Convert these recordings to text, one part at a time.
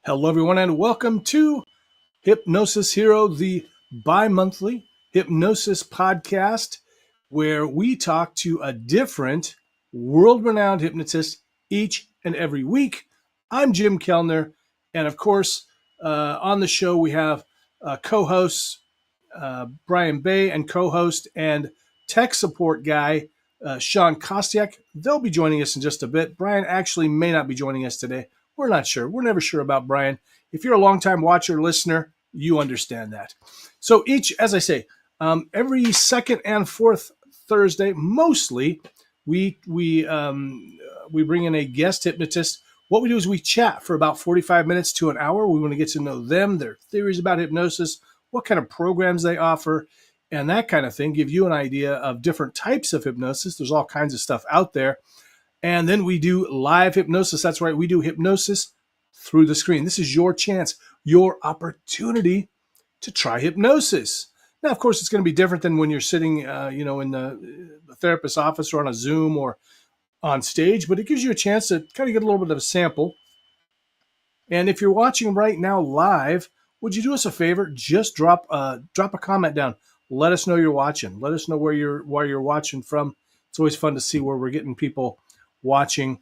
Hello, everyone, and welcome to Hypnosis Hero, the bi-monthly hypnosis podcast, where we talk to a different world-renowned hypnotist each and every week. I'm Jim Kellner, and of course, on the show we have co-hosts Brian Bay and co-host and tech support guy Shawn Kostiuk. They'll be joining us in just a bit. Brian actually may not be joining us today. We're not sure. We're never sure about Brian. If you're a longtime watcher, listener, you understand that. So as I say, every second and fourth Thursday, mostly, we bring in a guest hypnotist. What we do is we chat for about 45 minutes to an hour. We want to get to know them, their theories about hypnosis, what kind of programs they offer, and that kind of thing. Give you an idea of different types of hypnosis. There's all kinds of stuff out there. And then we do live hypnosis. That's right. We do hypnosis through the screen. This is your chance, your opportunity to try hypnosis. Now, of course, it's going to be different than when you're sitting, in the therapist's office or on a Zoom or on stage, but it gives you a chance to kind of get a little bit of a sample. And if you're watching right now live, would you do us a favor? Just drop a comment down. Let us know you're watching. Let us know where you're watching from. It's always fun to see where we're getting people watching.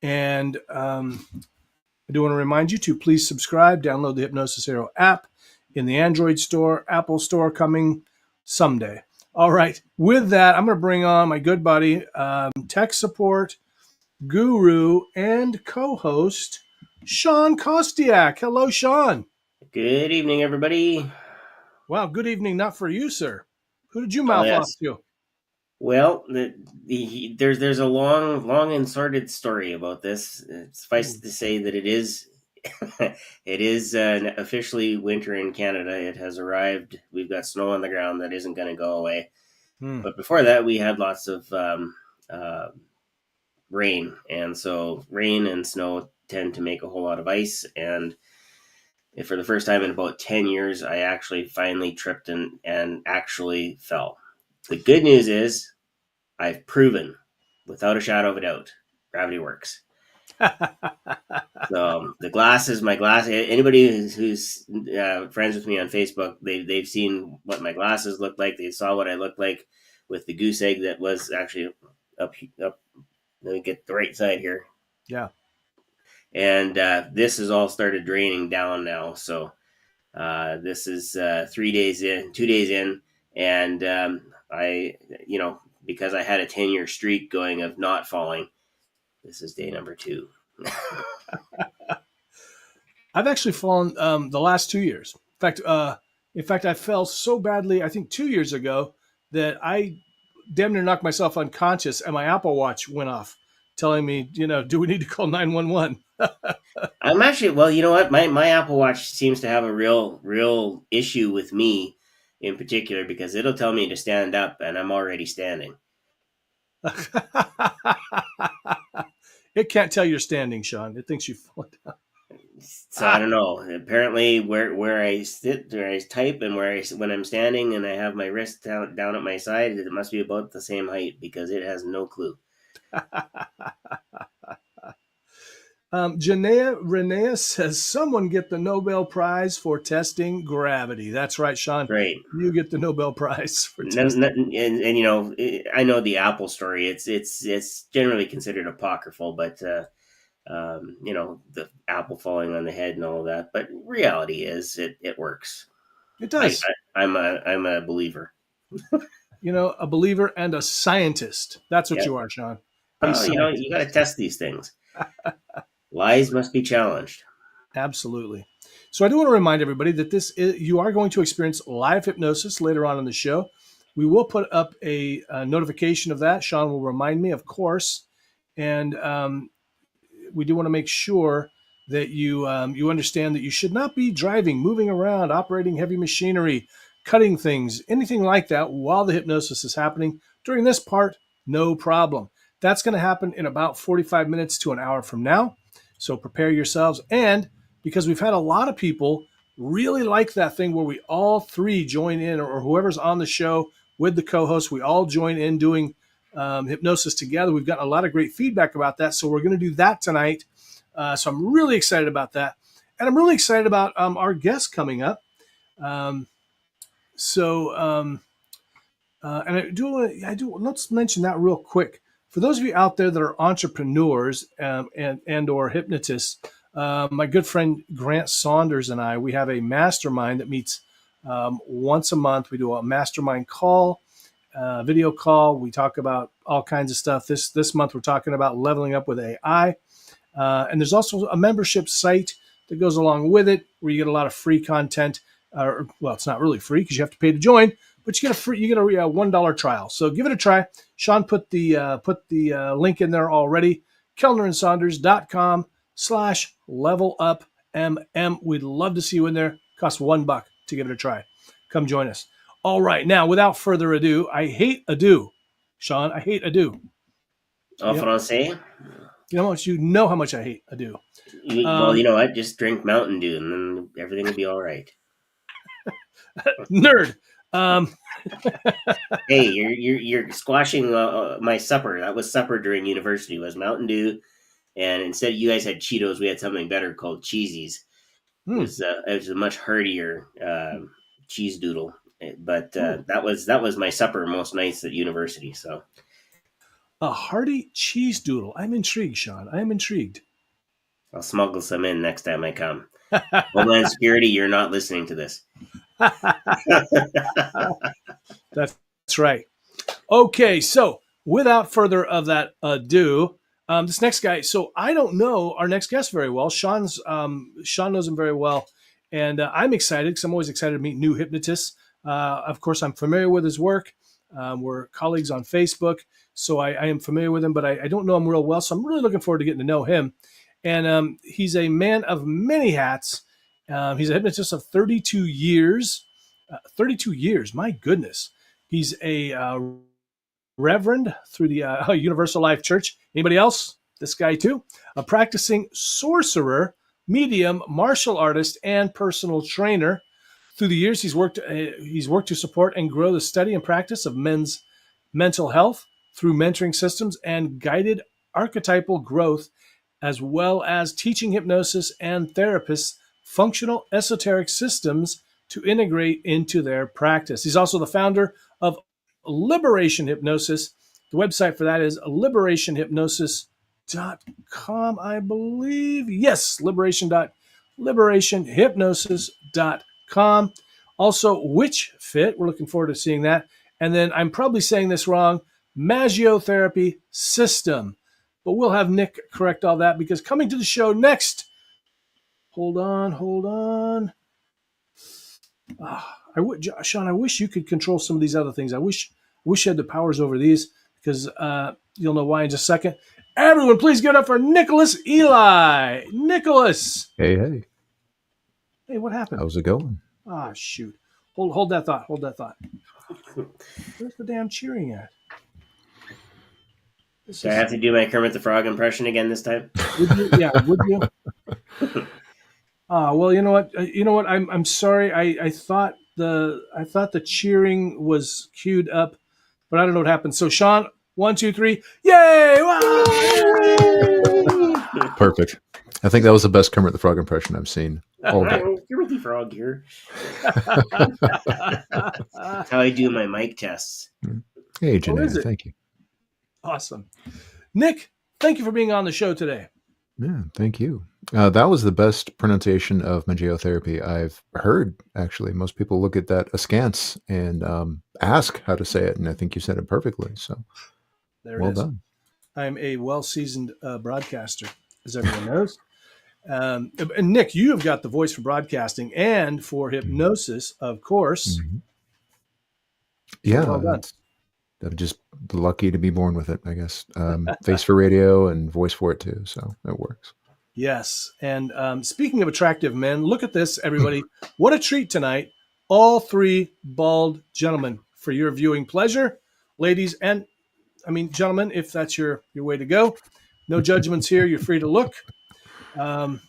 And I do want to remind you to please subscribe, download the Hypnosis Hero app in the Android store, Apple store, coming someday. All right. With that, I'm going to bring on my good buddy, tech support guru and co-host, Shawn Kostiuk. Hello, Shawn. Good evening, everybody. Wow, good evening. Not for you, sir. Who did you mouth off to? Well, there's a long and sordid story about this. Suffice to say that it is officially winter in Canada. It has arrived. We've got snow on the ground that isn't going to go away. But before that, we had lots of rain, and so rain and snow tend to make a whole lot of ice. And for the first time in about 10 years, I actually finally tripped and actually fell. The good news is I've proven, without a shadow of a doubt, gravity works. So the glasses, my glass. Anybody who's friends with me on Facebook, they've seen what my glasses look like. They saw what I looked like with the goose egg that was actually up. Let me get the right side here. Yeah. And this has all started draining down now. So this is 2 days in, and I, because I had a 10-year streak going of not falling, this is day number 2. I've actually fallen the last 2 years. In fact, I fell so badly, I think 2 years ago, that I damn near knocked myself unconscious, and my Apple Watch went off, telling me, do we need to call 911? I'm actually, well, you know what? My Apple Watch seems to have a real issue with me in particular, because it'll tell me to stand up, and I'm already standing. It can't tell you're standing, Shawn. It thinks you've fallen down. So I don't know. Apparently, where I sit, where I type, and when I'm standing, and I have my wrist down at my side, it must be about the same height, because it has no clue. Janaea Renea says, someone get the Nobel Prize for testing gravity. That's right, Shawn. Right. You get the Nobel Prize for testing. And I know the Apple story. It's generally considered apocryphal, but the apple falling on the head and all of that. But reality is, it works. It does. I'm a believer. A believer and a scientist. That's what you are, Shawn. You got to test these things. Lies must be challenged. Absolutely. So I do want to remind everybody that you are going to experience live hypnosis later on in the show. We will put up a notification of that. Shawn will remind me, of course. And we do want to make sure that you understand that you should not be driving, moving around, operating heavy machinery, cutting things, anything like that while the hypnosis is happening. During this part, no problem. That's going to happen in about 45 minutes to an hour from now. So prepare yourselves. And because we've had a lot of people really like that thing where we all three join in, or whoever's on the show with the co-host, we all join in doing hypnosis together. We've gotten a lot of great feedback about that. So we're going to do that tonight. So I'm really excited about that. And I'm really excited about our guest coming up. Um, so, and I do. Let's mention that real quick. For those of you out there that are entrepreneurs and or hypnotists, my good friend Grant Saunders and I, we have a mastermind that meets once a month. We do a mastermind call, video call. We talk about all kinds of stuff. This month we're talking about leveling up with AI. And there's also a membership site that goes along with it where you get a lot of free content. Well, it's not really free because you have to pay to join, but you get a $1 trial. So give it a try. Shawn put the link in there already. KellnerandSaunders.com/levelupmm. We'd love to see you in there. Costs $1 to give it a try. Come join us. All right, now without further ado, I hate ado, Shawn. I hate ado. En français? You know how much I hate ado. Well, you know what? Just drink Mountain Dew, and then everything will be all right. Nerd. Hey, you're squashing my supper. That was supper during university. Was Mountain Dew, and instead you guys had Cheetos, we had something better called Cheesies. It was a much heartier cheese doodle, but that was my supper most nights at university. So. A hearty cheese doodle. I'm intrigued, Shawn. I am intrigued. I'll smuggle some in next time I come. Homeland Security, you're not listening to this. That's right. Okay, so without further of that ado, this next guy. So I don't know our next guest very well. Shawn knows him very well, and I'm excited because I'm always excited to meet new hypnotists. Of course, I'm familiar with his work. We're colleagues on Facebook. So I am familiar with him, but I don't know him real well. So I'm really looking forward to getting to know him. And he's a man of many hats. He's a hypnotist of 32 years. 32 years, my goodness. He's a reverend through the Universal Life Church. Anybody else? This guy too. A practicing sorcerer, medium, martial artist, and personal trainer. Through the years, he's worked to support and grow the study and practice of men's mental health through mentoring systems and guided archetypal growth, as well as teaching hypnosis and therapists functional esoteric systems to integrate into their practice. He's also the founder of Liberation Hypnosis. The website for that is liberationhypnosis.com, I believe. Yes, liberationhypnosis.com. Also, Witch Fit. We're looking forward to seeing that. And then I'm probably saying this wrong, Magiotherapy System. But we'll have Nick correct all that because coming to the show next. Hold on. Shawn, I wish you could control some of these other things. I wish you had the powers over these because you'll know why in just a second. Everyone, please give it up for Nickolas Ely. Nickolas. Hey. Hey, what happened? How's it going? Ah, shoot. Hold that thought. Where's the damn cheering at? Do I have to do my Kermit the Frog impression again this time? Would you? Yeah, would you? Well, you know what? I'm sorry. I thought the cheering was queued up, but I don't know what happened. So, Shawn, 1, 2, 3, yay! Wow! Perfect. I think that was the best Kermit the Frog impression I've seen all day. Kermit the Frog here. That's how I do my mic tests. Hey, Janae, thank you. Awesome. Nick, thank you for being on the show today. Yeah, thank you. That was the best pronunciation of Magiotherapy I've heard, actually. Most people look at that askance and ask how to say it, and I think you said it perfectly. So, well done. I'm a well-seasoned broadcaster, as everyone knows. And Nick, you have got the voice for broadcasting and for hypnosis, of course. Mm-hmm. Yeah. Well done. I'm just lucky to be born with it, I guess. Face for radio and voice for it too, so it works. Yes, and speaking of attractive men, look at this, everybody. What a treat tonight. All three bald gentlemen for your viewing pleasure. Ladies and, gentlemen, if that's your way to go. No judgments here. You're free to look. I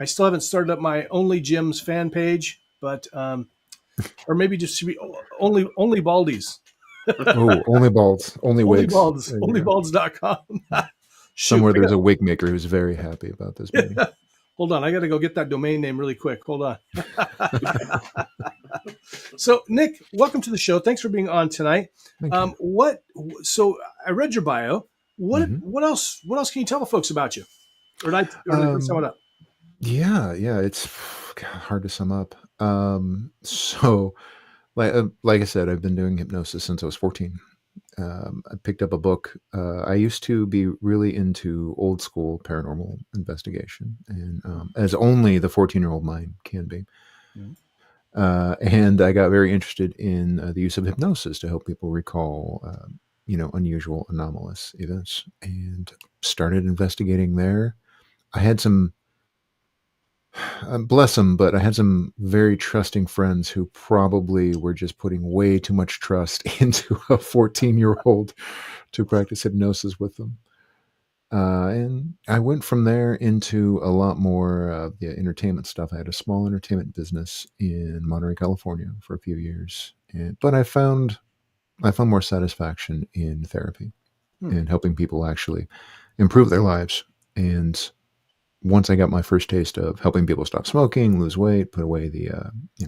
still haven't started up my Only Jim's fan page, but or maybe just to be only baldies. Oh, only balds, only wigs. Onlybalds.com. Somewhere there's a wig maker who's very happy about this meeting. Hold on, I got to go get that domain name really quick. Hold on. So, Nick, welcome to the show. Thanks for being on tonight. Thank you. So I read your bio. What else can you tell the folks about you? Or did I sum it up? Yeah, it's hard to sum up. So, like I said, I've been doing hypnosis since I was 14. I picked up a book. I used to be really into old school paranormal investigation, and as only the 14-year-old mind can be. And I got very interested in the use of hypnosis to help people recall, unusual, anomalous events, and started investigating there. I had some, bless them, but I had some very trusting friends who probably were just putting way too much trust into a 14-year-old to practice hypnosis with them. And I went from there into a lot more entertainment stuff. I had a small entertainment business in Monterey, California for a few years. But I found more satisfaction in therapy and helping people actually improve their lives. And once I got my first taste of helping people stop smoking, lose weight, put away the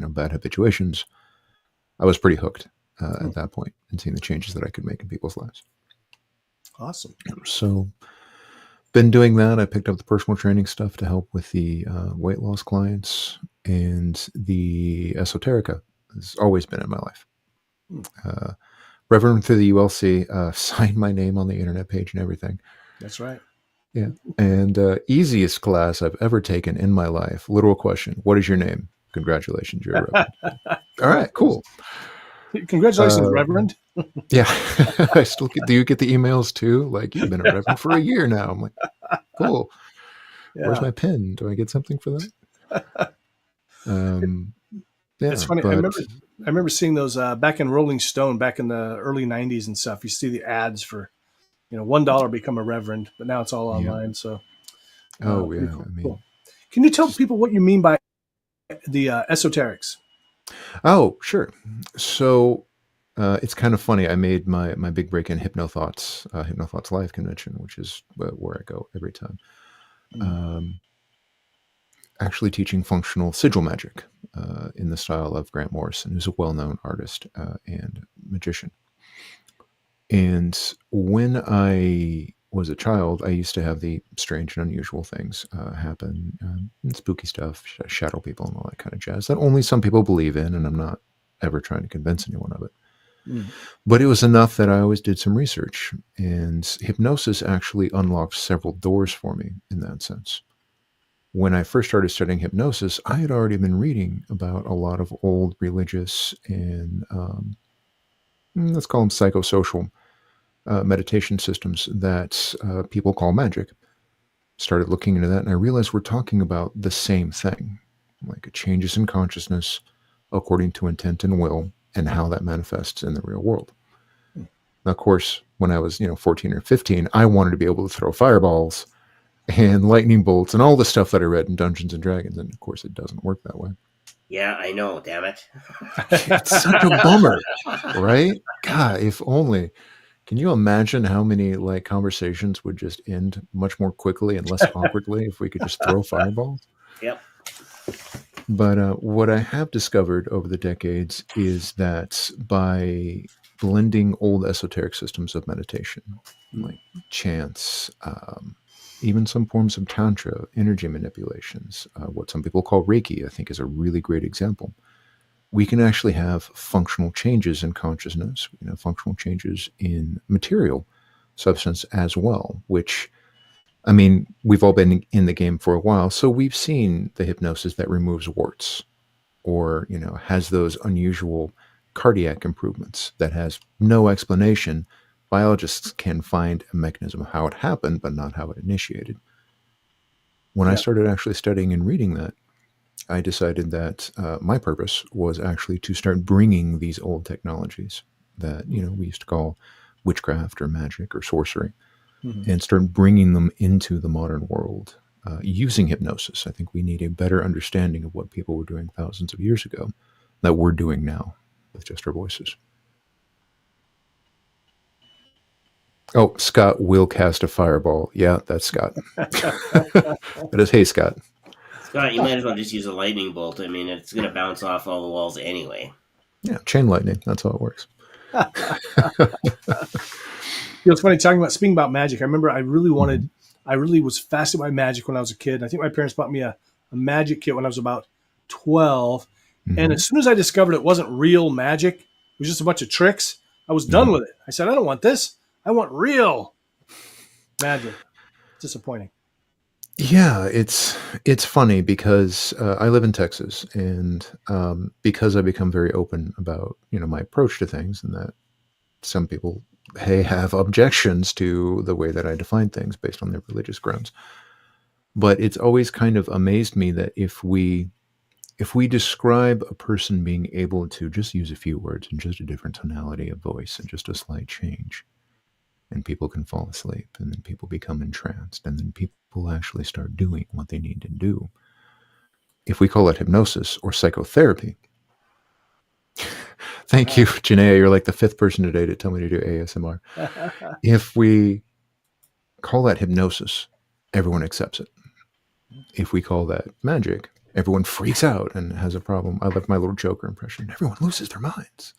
bad habituations, I was pretty hooked at that point and seeing the changes that I could make in people's lives. Awesome. So been doing that. I picked up the personal training stuff to help with the weight loss clients, and the esoterica has always been in my life. Reverend through the ULC, signed my name on the internet page and everything. That's right. Yeah. And easiest class I've ever taken in my life. Literal question. What is your name? Congratulations, you're a Reverend. All right, cool. Congratulations, Reverend. Yeah. I still do you get the emails too? Like, you've been a Reverend for a year now. I'm like, cool. Yeah. Where's my pen? Do I get something for that? Yeah, it's funny. I remember seeing those back in Rolling Stone back in the early 90s and stuff. You see the ads for, $1 become a Reverend, but now it's all online. So, cool. I mean, cool. Can you tell people what you mean by the esoterics? Oh, sure. So it's kind of funny. I made my big break in Hypnothoughts Live convention, which is where I go every time. Actually teaching functional sigil magic in the style of Grant Morrison, who's a well-known artist and magician. And when I was a child, I used to have the strange and unusual things happen, spooky stuff, shadow people and all that kind of jazz that only some people believe in, and I'm not ever trying to convince anyone of it. But it was enough that I always did some research, and hypnosis actually unlocked several doors for me in that sense. When I first started studying hypnosis, I had already been reading about a lot of old religious and let's call them psychosocial meditation systems that people call magic. Started looking into that, and I realized we're talking about the same thing, like changes in consciousness according to intent and will, and how that manifests in the real world. Now, of course, when I was 14 or 15, I wanted to be able to throw fireballs and lightning bolts and all the stuff that I read in Dungeons and Dragons, and of course, it doesn't work that way. Yeah, I know. Damn it! It's such a bummer, right? God, if only. Can you imagine how many conversations would just end much more quickly and less awkwardly if we could just throw fireballs? Yep. But what I have discovered over the decades is that by blending old esoteric systems of meditation, like chants, even some forms of tantra, energy manipulations, what some people call Reiki, I think is a really great example. We can actually have functional changes in consciousness, functional changes in material substance as well, which, I mean, we've all been in the game for a while, so we've seen the hypnosis that removes warts or, has those unusual cardiac improvements that has no explanation. Biologists can find a mechanism of how it happened, but not how it initiated. When I started actually studying and reading that, I decided that my purpose was actually to start bringing these old technologies that, we used to call witchcraft or magic or sorcery, and start bringing them into the modern world using hypnosis. I think we need a better understanding of what people were doing thousands of years ago that we're doing now with just our voices. Oh, Scott will cast a fireball. Yeah, that's Scott. That is, hey, Scott. Scott, you might as well just use a lightning bolt. I mean, it's going to bounce off all the walls anyway. Yeah, chain lightning. That's how it works. It's funny speaking about magic. I remember I really was fascinated by magic when I was a kid. I think my parents bought me a magic kit when I was about 12. And as soon as I discovered it wasn't real magic, it was just a bunch of tricks, I was done with it. I said, I don't want this. I want real magic. Disappointing. Yeah, it's funny because I live in Texas, and because I become very open about my approach to things, and that some people have objections to the way that I define things based on their religious grounds. But it's always kind of amazed me that if we describe a person being able to just use a few words and just a different tonality of voice and just a slight change, and people can fall asleep, and then people become entranced, and then people actually start doing what they need to do. If we call it hypnosis or psychotherapy, thank you, Janaea, you're like the fifth person today to tell me to do ASMR. If we call that hypnosis, everyone accepts it. If we call that magic, everyone freaks out and has a problem. I love my little Joker impression. Everyone loses their minds.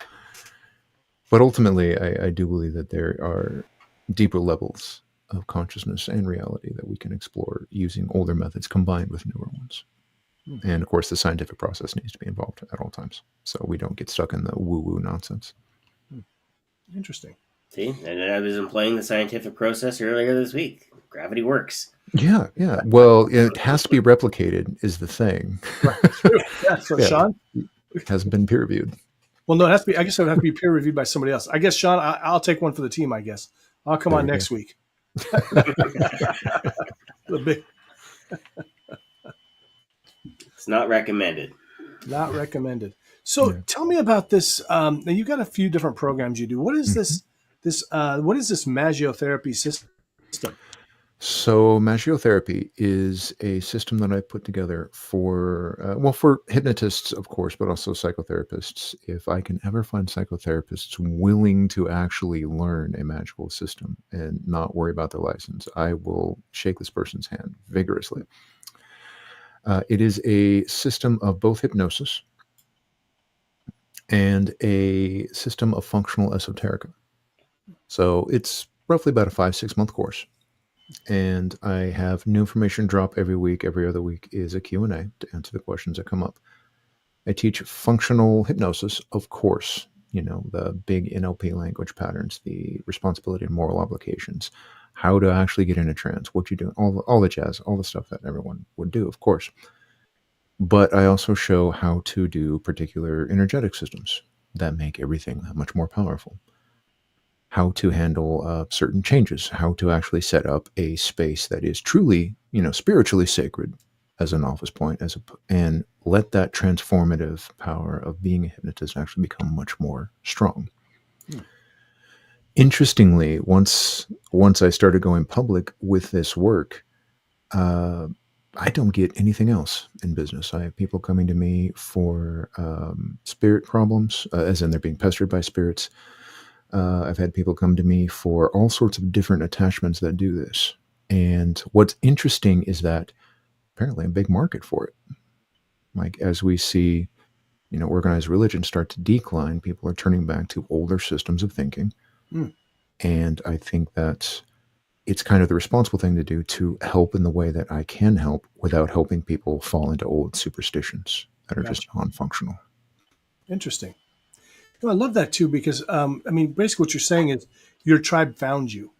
But ultimately, I do believe that there are deeper levels of consciousness and reality that we can explore using older methods combined with newer ones. And of course, the scientific process needs to be involved at all times, so we don't get stuck in the woo-woo nonsense. Interesting. See, and I was employing the scientific process earlier this week. Gravity works. Yeah. Well, it has to be replicated is the thing. Right. So, Shawn? It hasn't been peer reviewed. Well, no, it has to be. I guess it would have to be peer reviewed by somebody else. I guess, Shawn, I'll take one for the team. I guess I'll come on next week. It's not recommended. Not recommended. So, tell me about this. Now, you've got a few different programs you do. What is this? What is this magiotherapy system? So magiotherapy is a system that I put together for hypnotists, of course, but also psychotherapists. If I can ever find psychotherapists willing to actually learn a magical system and not worry about their license, I will shake this person's hand vigorously. It is a system of both hypnosis and a system of functional esoterica. So it's roughly about a 5-6 month course. And I have new information drop every week. Every other week is a Q&A to answer the questions that come up. I teach functional hypnosis, of course, the big NLP language patterns, the responsibility and moral obligations, how to actually get in a trance, what you do, all the jazz, all the stuff that everyone would do, of course. But I also show how to do particular energetic systems that make everything that much more powerful. How to handle certain changes, how to actually set up a space that is truly, spiritually sacred as an office point, and let that transformative power of being a hypnotist actually become much more strong. Interestingly, once I started going public with this work, I don't get anything else in business. I have people coming to me for spirit problems, as in they're being pestered by spirits. I've had people come to me for all sorts of different attachments that do this. And what's interesting is that apparently a big market for it. Like as we see, organized religion start to decline, people are turning back to older systems of thinking. And I think that it's kind of the responsible thing to do to help in the way that I can help without helping people fall into old superstitions that are just non-functional. Interesting. I love that too, because basically what you're saying is your tribe found you.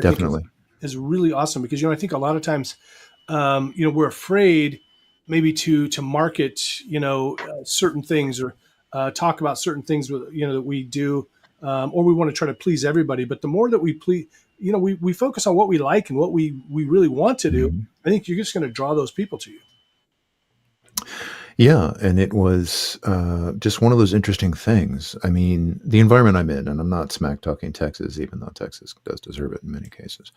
Definitely. Is really awesome because, I think a lot of times, we're afraid maybe to market, certain things or talk about certain things, that we do, or we want to try to please everybody. But the more that we please, we focus on what we like and what we really want to do, I think you're just going to draw those people to you. Yeah, and it was just one of those interesting things. I mean, the environment I'm in, and I'm not smack talking Texas, even though Texas does deserve it in many cases.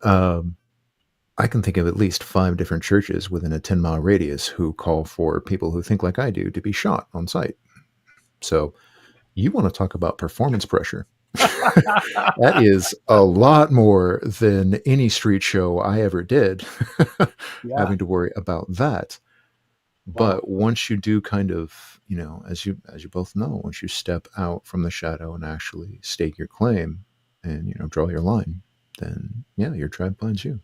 I can think of at least 5 different churches within a 10-mile radius who call for people who think like I do to be shot on sight. So you want to talk about performance pressure. That is a lot more than any street show I ever did, Yeah. having to worry about that. Wow. But once you do kind of, as you both know, once you step out from the shadow and actually stake your claim and, draw your line, then yeah, your tribe finds you.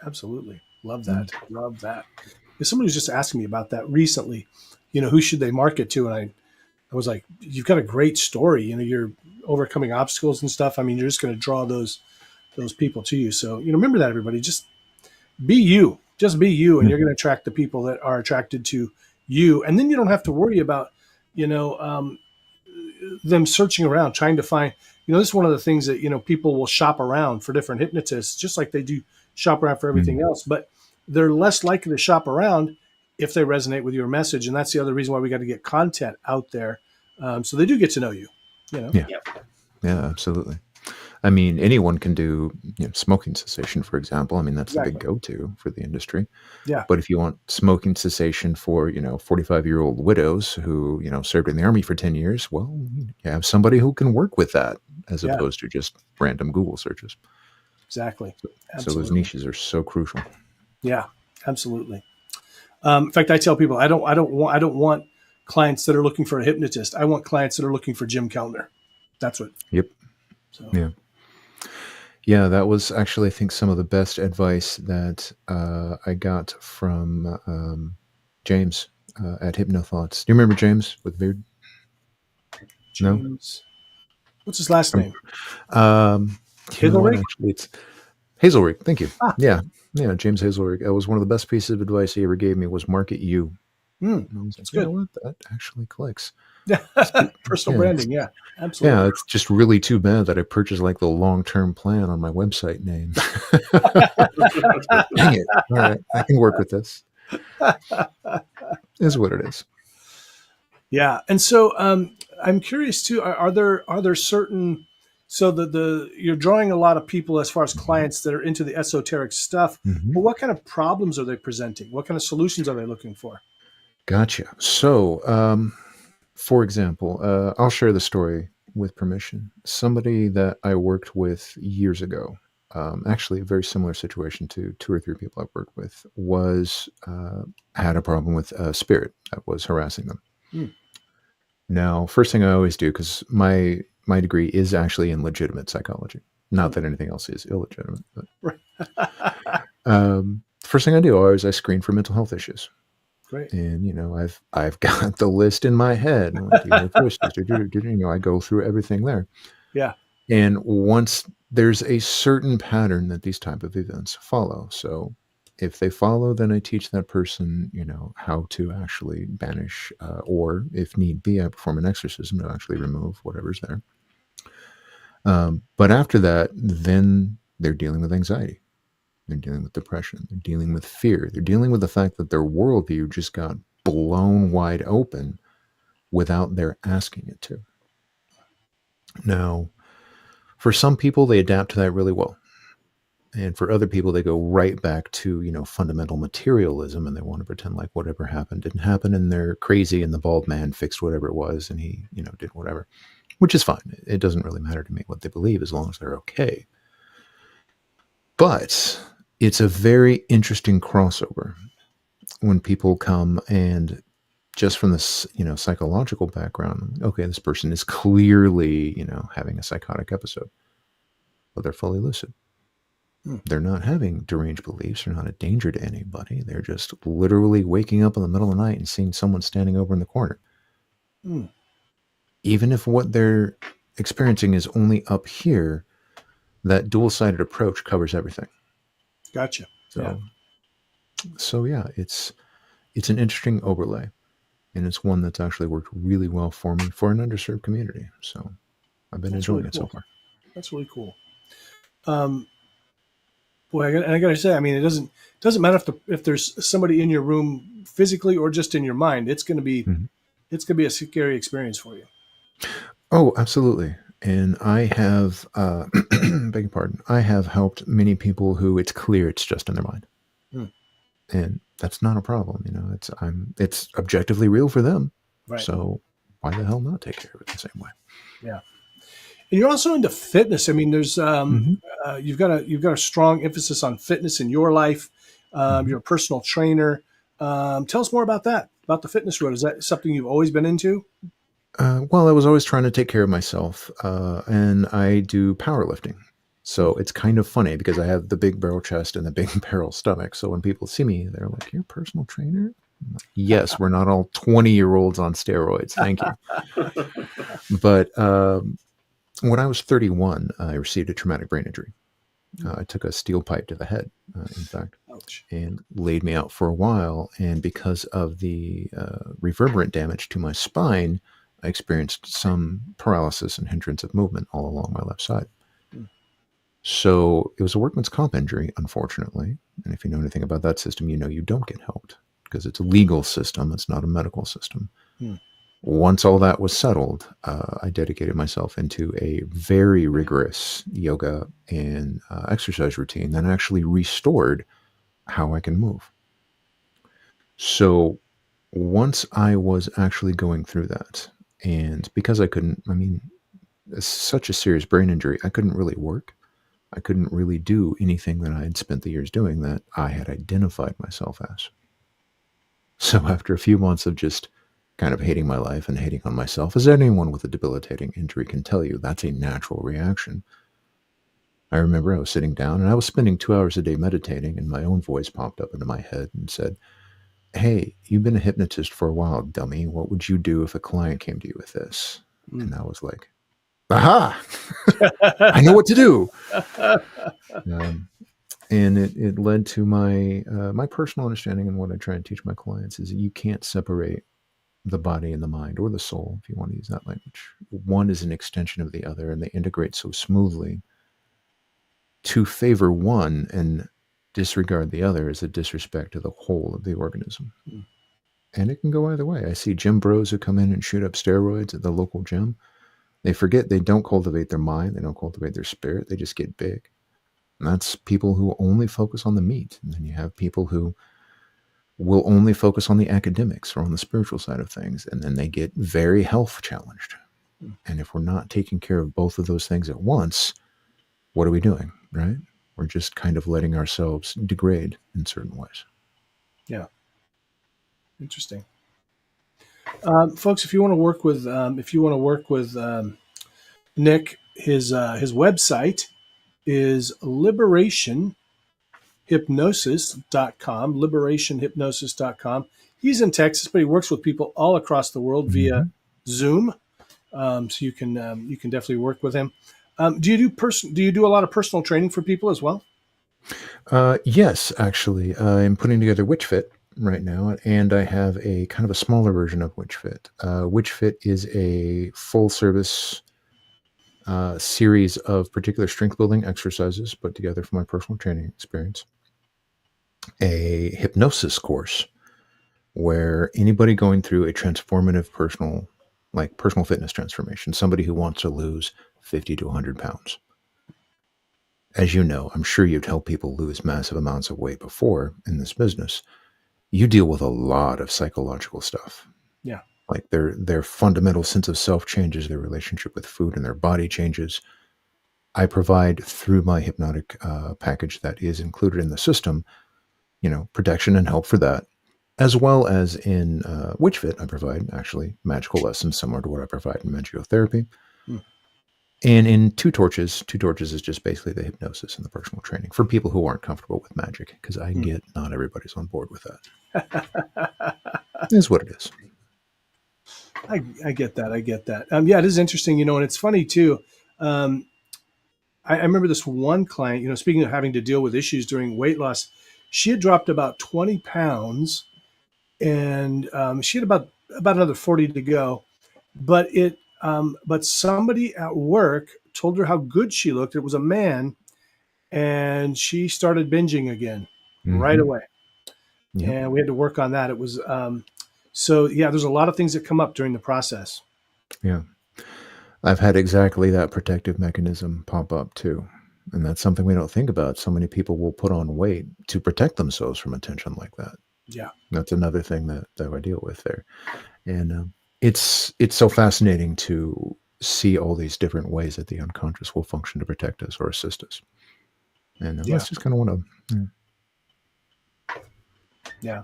Absolutely. Love Mm. that. Love that. Somebody was just asking me about that recently. Who should they market to? And I was like, you've got a great story. You're overcoming obstacles and stuff. I mean, you're just going to draw those people to you. So, remember that, everybody. Just be you. Just be you, and you're going to attract the people that are attracted to you. And then you don't have to worry about, them searching around, trying to find, this is one of the things that, people will shop around for different hypnotists, just like they do shop around for everything else. But they're less likely to shop around if they resonate with your message. And that's the other reason why we got to get content out there. So they do get to know you, Yeah. Yeah, absolutely. I mean, anyone can do smoking cessation, for example. I mean, that's the big go-to for the industry. Yeah. But if you want smoking cessation for, 45-year-old widows who, served in the army for 10 years, well, you have somebody who can work with that as opposed to just random Google searches. Exactly. So those niches are so crucial. Yeah, absolutely. In fact, I tell people I don't want clients that are looking for a hypnotist. I want clients that are looking for Jim Kellner. That's what. Yep. So. Yeah. Yeah, that was actually, I think, some of the best advice that I got from James at Hypnothoughts. Do you remember James with beard? James. No? What's his last name? Hazelrig? Actually, it's Hazelrig. Thank you. Yeah, James Hazelrig. It was one of the best pieces of advice he ever gave me was market you. That's good. What? That actually clicks. Personal branding. Yeah, absolutely. Yeah, it's just really too bad that I purchased like the long-term plan on my website name. Dang it. All right, I can work with this. Is what it is. Yeah. And so I'm curious too, are there certain, so you're drawing a lot of people as far as clients that are into the esoteric stuff, but what kind of problems are they presenting? What kind of solutions are they looking for? Gotcha. So, for example, I'll share the story with permission. Somebody that I worked with years ago, actually a very similar situation to 2 or 3 people I've worked with, was had a problem with a spirit that was harassing them. Now, first thing I always do, because my degree is actually in legitimate psychology, not that anything else is illegitimate, but first thing I do always I screen for mental health issues. Great. And I've got the list in my head. I go through everything there. Yeah. And once there's a certain pattern that these type of events follow. So if they follow, then I teach that person, how to actually banish, or if need be, I perform an exorcism to actually remove whatever's there. But after that, then they're dealing with anxiety. They're dealing with depression. They're dealing with fear. They're dealing with the fact that their worldview just got blown wide open without their asking it to. Now, for some people, they adapt to that really well. And for other people, they go right back to, fundamental materialism, and they want to pretend like whatever happened didn't happen, and they're crazy, and the bald man fixed whatever it was, and he, did whatever, which is fine. It doesn't really matter to me what they believe as long as they're okay. But it's a very interesting crossover when people come and just from this, psychological background, okay, this person is clearly, having a psychotic episode, but they're fully lucid. They're not having deranged beliefs. They're not a danger to anybody. They're just literally waking up in the middle of the night and seeing someone standing over in the corner. Even if what they're experiencing is only up here, that dual-sided approach covers everything. Gotcha. So yeah, it's an interesting overlay, and it's one that's actually worked really well for me for an underserved community. So I've been enjoying it so far. That's really cool. Boy, I gotta say, I mean, it doesn't matter if there's somebody in your room physically or just in your mind. It's gonna be a scary experience for you. Oh, absolutely. And I have, beg your pardon, I have helped many people who it's clear it's just in their mind. And that's not a problem. It's objectively real for them. Right. So why the hell not take care of it the same way? Yeah. And you're also into fitness. I mean, there's Mhm. you've got a strong emphasis on fitness in your life. Mhm. You're a personal trainer. Tell us more about that, about the fitness road. Is that something you've always been into? Well, I was always trying to take care of myself, and I do powerlifting. So it's kind of funny because I have the big barrel chest and the big barrel stomach. So when people see me, they're like, "You're a personal trainer?" I'm like, yes, we're not all 20-year-olds on steroids. Thank you. But when I was 31, I received a traumatic brain injury. I took a steel pipe to the head, in fact, Ouch. and laid me out for a while. And because of the reverberant damage to my spine, I experienced some paralysis and hindrance of movement all along my left side. Mm. So it was a workman's comp injury, unfortunately. And if you know anything about that system, you know you don't get helped because it's a legal system. It's not a medical system. Mm. Once all that was settled, I dedicated myself into a very rigorous yoga and exercise routine that actually restored how I can move. So once I was actually going through that, and because I couldn't, I mean, it's such a serious brain injury, I couldn't really work. I couldn't really do anything that I had spent the years doing that I had identified myself as. So after a few months of just kind of hating my life and hating on myself, as anyone with a debilitating injury can tell you, that's a natural reaction. I remember I was sitting down and I was spending 2 hours a day meditating, and my own voice popped up into my head and said, "Hey, you've been a hypnotist for a while, dummy. What would you do if a client came to you with this?" Mm. And I was like, aha, I know what to do. Um, and it led to my personal understanding, and what I try and teach my clients is that you can't separate the body and the mind, or the soul, if you want to use that language. One is an extension of the other, and they integrate so smoothly. To favor one and disregard the other is a disrespect to the whole of the organism. Mm. And it can go either way. I see gym bros who come in and shoot up steroids at the local gym. They forget they don't cultivate their mind, they don't cultivate their spirit, they just get big. And that's people who only focus on the meat. And then you have people who will only focus on the academics or on the spiritual side of things, and then they get very health challenged. Mm. And if we're not taking care of both of those things at once, what are we doing, right? We're just kind of letting ourselves degrade in certain ways. Yeah. Interesting. Folks, if you want to work with Nick, his website is liberationhypnosis.com. He's in Texas, but he works with people all across the world via Mhm. Zoom. So you can definitely work with him. Do you do a lot of personal training for people as well? Yes, actually, I'm putting together WitchFit right now, and I have a kind of a smaller version of WitchFit. WitchFit is a full service series of particular strength building exercises put together from my personal training experience. A hypnosis course where anybody going through a transformative personal fitness transformation, somebody who wants to lose 50 to 100 pounds. As you know, I'm sure you've helped people lose massive amounts of weight before in this business. You deal with a lot of psychological stuff. Yeah. Like their fundamental sense of self changes, their relationship with food and their body changes. I provide through my hypnotic package that is included in the system, protection and help for that, as well as in WitchFit. I provide actually magical lessons similar to what I provide in Mangiotherapy. Hmm. And in two torches is just basically the hypnosis and the personal training for people who aren't comfortable with magic, because I get not everybody's on board with that. It is what it is. I get that. I get that. Yeah, it is interesting, and it's funny too. I remember this one client, speaking of having to deal with issues during weight loss, she had dropped about 20 pounds, and she had about another 40 to go. But somebody at work told her how good she looked. It was a man, and she started binging again right Mm-hmm. away. Yep. And we had to work on that. It was so yeah. There's a lot of things that come up during the process. Yeah. I've had exactly that protective mechanism pop up too. And that's something we don't think about. So many people will put on weight to protect themselves from attention like that. Yeah. That's another thing that I deal with there. And it's so fascinating to see all these different ways that the unconscious will function to protect us or assist us. And that's just kind of one of them. Yeah.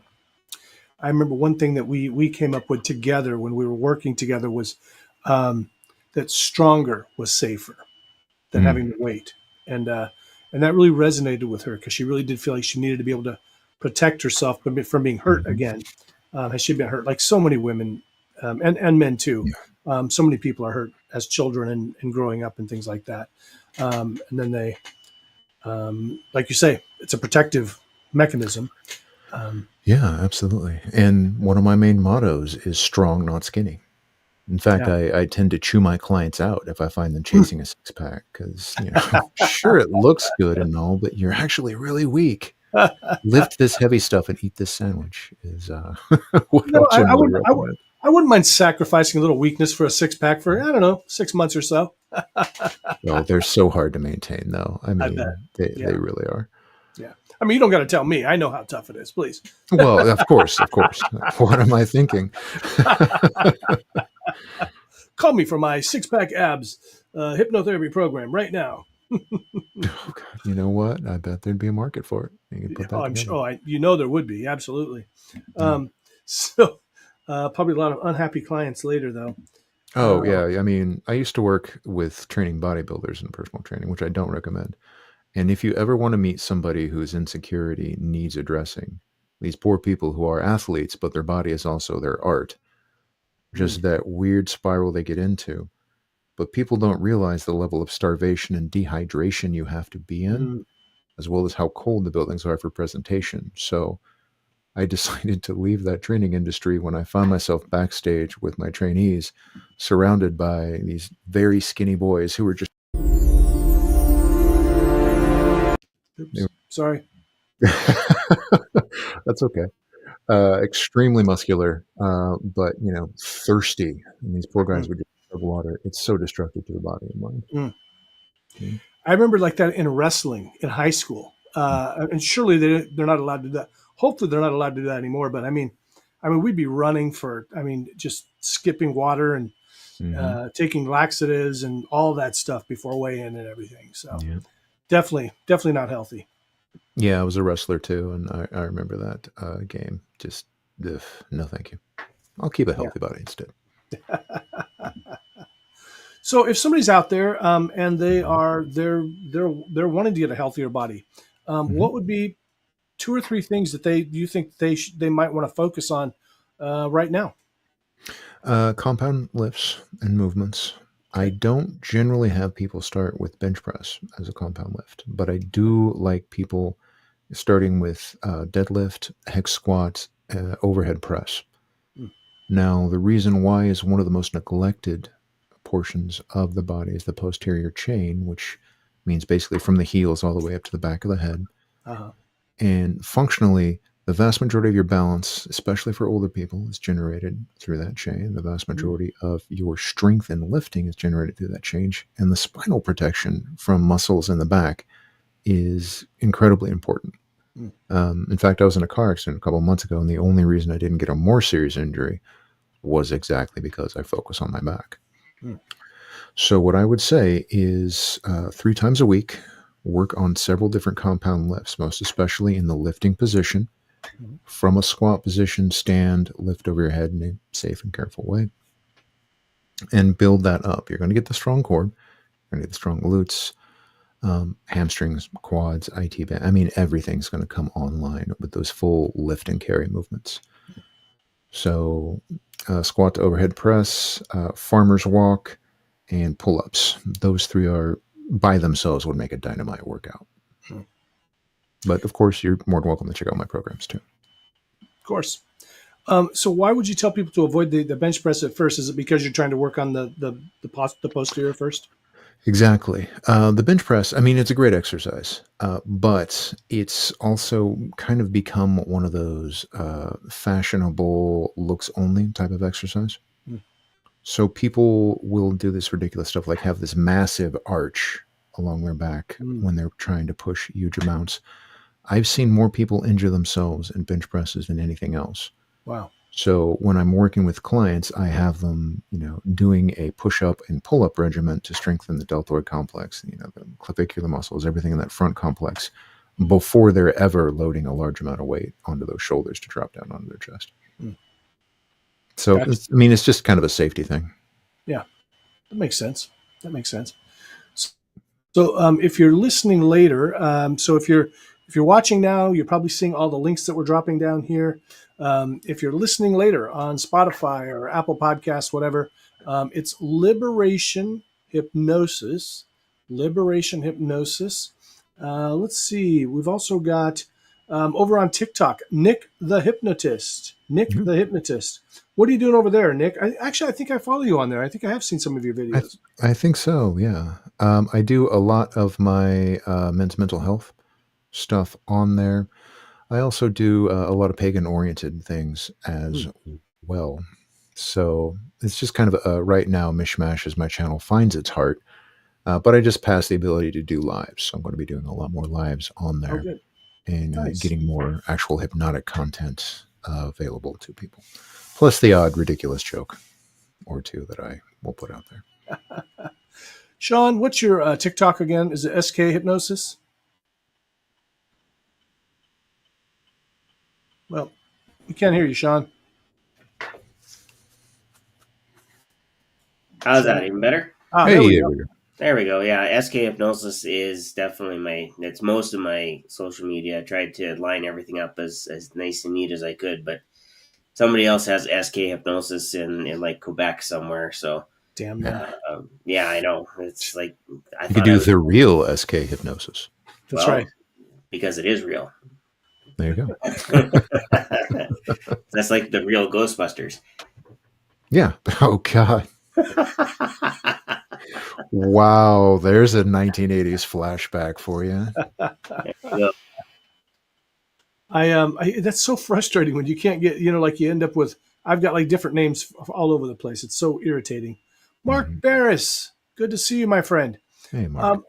I remember one thing that we came up with together when we were working together was that stronger was safer than having to wait. And that really resonated with her because she really did feel like she needed to be able to protect herself from being hurt again. Has she been hurt? Like so many women and men too. Yeah. So many people are hurt as children and growing up and things like that. And then they, like you say, it's a protective mechanism. Yeah, absolutely. And one of my main mottos is strong, not skinny. In fact, I tend to chew my clients out if I find them chasing a six pack because, sure, it looks good and all, but you're actually really weak. Lift this heavy stuff and eat this sandwich is what I generally recommend. I wouldn't mind sacrificing a little weakness for a six pack for, I don't know, 6 months or so. Well, they're so hard to maintain, though. I mean, they really are. Yeah. I mean, you don't got to tell me. I know how tough it is, please. Well, of course. What am I thinking? Call me for my 6-pack abs hypnotherapy program right now. Oh, God. You know what? I bet there'd be a market for it. You can put that I'm sure. There would be. Absolutely. So probably a lot of unhappy clients later, though. Oh, yeah. I mean, I used to work with training bodybuilders in personal training, which I don't recommend. And if you ever want to meet somebody whose insecurity needs addressing, these poor people who are athletes, but their body is also their art, just that weird spiral they get into. But people don't realize the level of starvation and dehydration you have to be in, as well as how cold the buildings are for presentation. So I decided to leave that training industry when I found myself backstage with my trainees, surrounded by these very skinny boys who were just... Oops, sorry. That's okay. Extremely muscular, but thirsty. And these poor guys would just chug water. It's so destructive to the body and mind. I remember like that in wrestling in high school, and surely they're not allowed to do that. Hopefully, they're not allowed to do that anymore. But I mean, we'd be running for, just skipping water and taking laxatives and all that stuff before weigh-in and everything. So definitely not healthy. Yeah, I was a wrestler too, and I remember that game. Just no, thank you. I'll keep a healthy body instead. So, if somebody's out there and they're wanting to get a healthier body, what would be 2 or 3 things that you think they might want to focus on right now? Compound lifts and movements. I don't generally have people start with bench press as a compound lift, but I do like people starting with deadlift, hex squat, overhead press. Now, the reason why is one of the most neglected portions of the body is the posterior chain, which means basically from the heels all the way up to the back of the head. And functionally, the vast majority of your balance, especially for older people, is generated through that chain. The vast majority of your strength and lifting is generated through that chain. And the spinal protection from muscles in the back is incredibly important. In fact, I was in a car accident a couple of months ago, and the only reason I didn't get a more serious injury was exactly because I focus on my back. So what I would say is 3 times a week, work on several different compound lifts, most especially in the lifting position. From a squat position, stand, lift over your head in a safe and careful way, and build that up. You're going to get the strong core, you're going to get the strong glutes, hamstrings, quads, IT band. I mean, everything's going to come online with those full lift and carry movements. So squat to overhead press, farmer's walk, and pull-ups. Those 3 are by themselves would make a dynamite workout. But of course, you're more than welcome to check out my programs too. Of course. So why would you tell people to avoid the bench press at first? Is it because you're trying to work on the posterior first? Exactly. The bench press, I mean, it's a great exercise, but it's also kind of become one of those fashionable looks-only type of exercise. So people will do this ridiculous stuff, like have this massive arch along their back when they're trying to push huge amounts. I've seen more people injure themselves in bench presses than anything else. Wow. So when I'm working with clients, I have them, doing a push-up and pull-up regimen to strengthen the deltoid complex, the clavicular muscles, everything in that front complex, before they're ever loading a large amount of weight onto those shoulders to drop down onto their chest. Mm. So, Gotcha. it's just kind of a safety thing. Yeah, that makes sense. So if you're listening later, so if you're watching now, you're probably seeing all the links that we're dropping down here. If you're listening later on Spotify or Apple Podcasts, whatever, it's Liberation Hypnosis. Liberation Hypnosis. Let's see. We've also got over on TikTok, Nick the Hypnotist. Nick the Hypnotist. What are you doing over there, Nick? I think I follow you on there. I think I have seen some of your videos. I think so, yeah. I do a lot of my men's mental health stuff on there. I also do a lot of pagan-oriented things as well. So it's just kind of right now, mishmash as my channel finds its heart. But I just passed the ability to do lives. So I'm going to be doing a lot more lives on there and Nice. getting more actual hypnotic content available to people. Plus the odd ridiculous joke or two that I will put out there. Shawn, what's your TikTok again? Is it SK Hypnosis? Well, we can't hear you, Shawn. How's that? Even better? Hey, there we go. There we go. Yeah, SK Hypnosis is definitely it's most of my social media. I tried to line everything up as nice and neat as I could, but somebody else has SK Hypnosis in like Quebec somewhere. So damn that. Yeah, I know. It's like I could do the real SK Hypnosis. That's right. Because it is real. There you go. That's like the real Ghostbusters. Yeah. Oh God. Wow, there's a 1980s flashback for you. That's so frustrating when you can't get, like you end up with, I've got like different names all over the place. It's so irritating. Mark Barris, good to see you, my friend. Hey, Mark.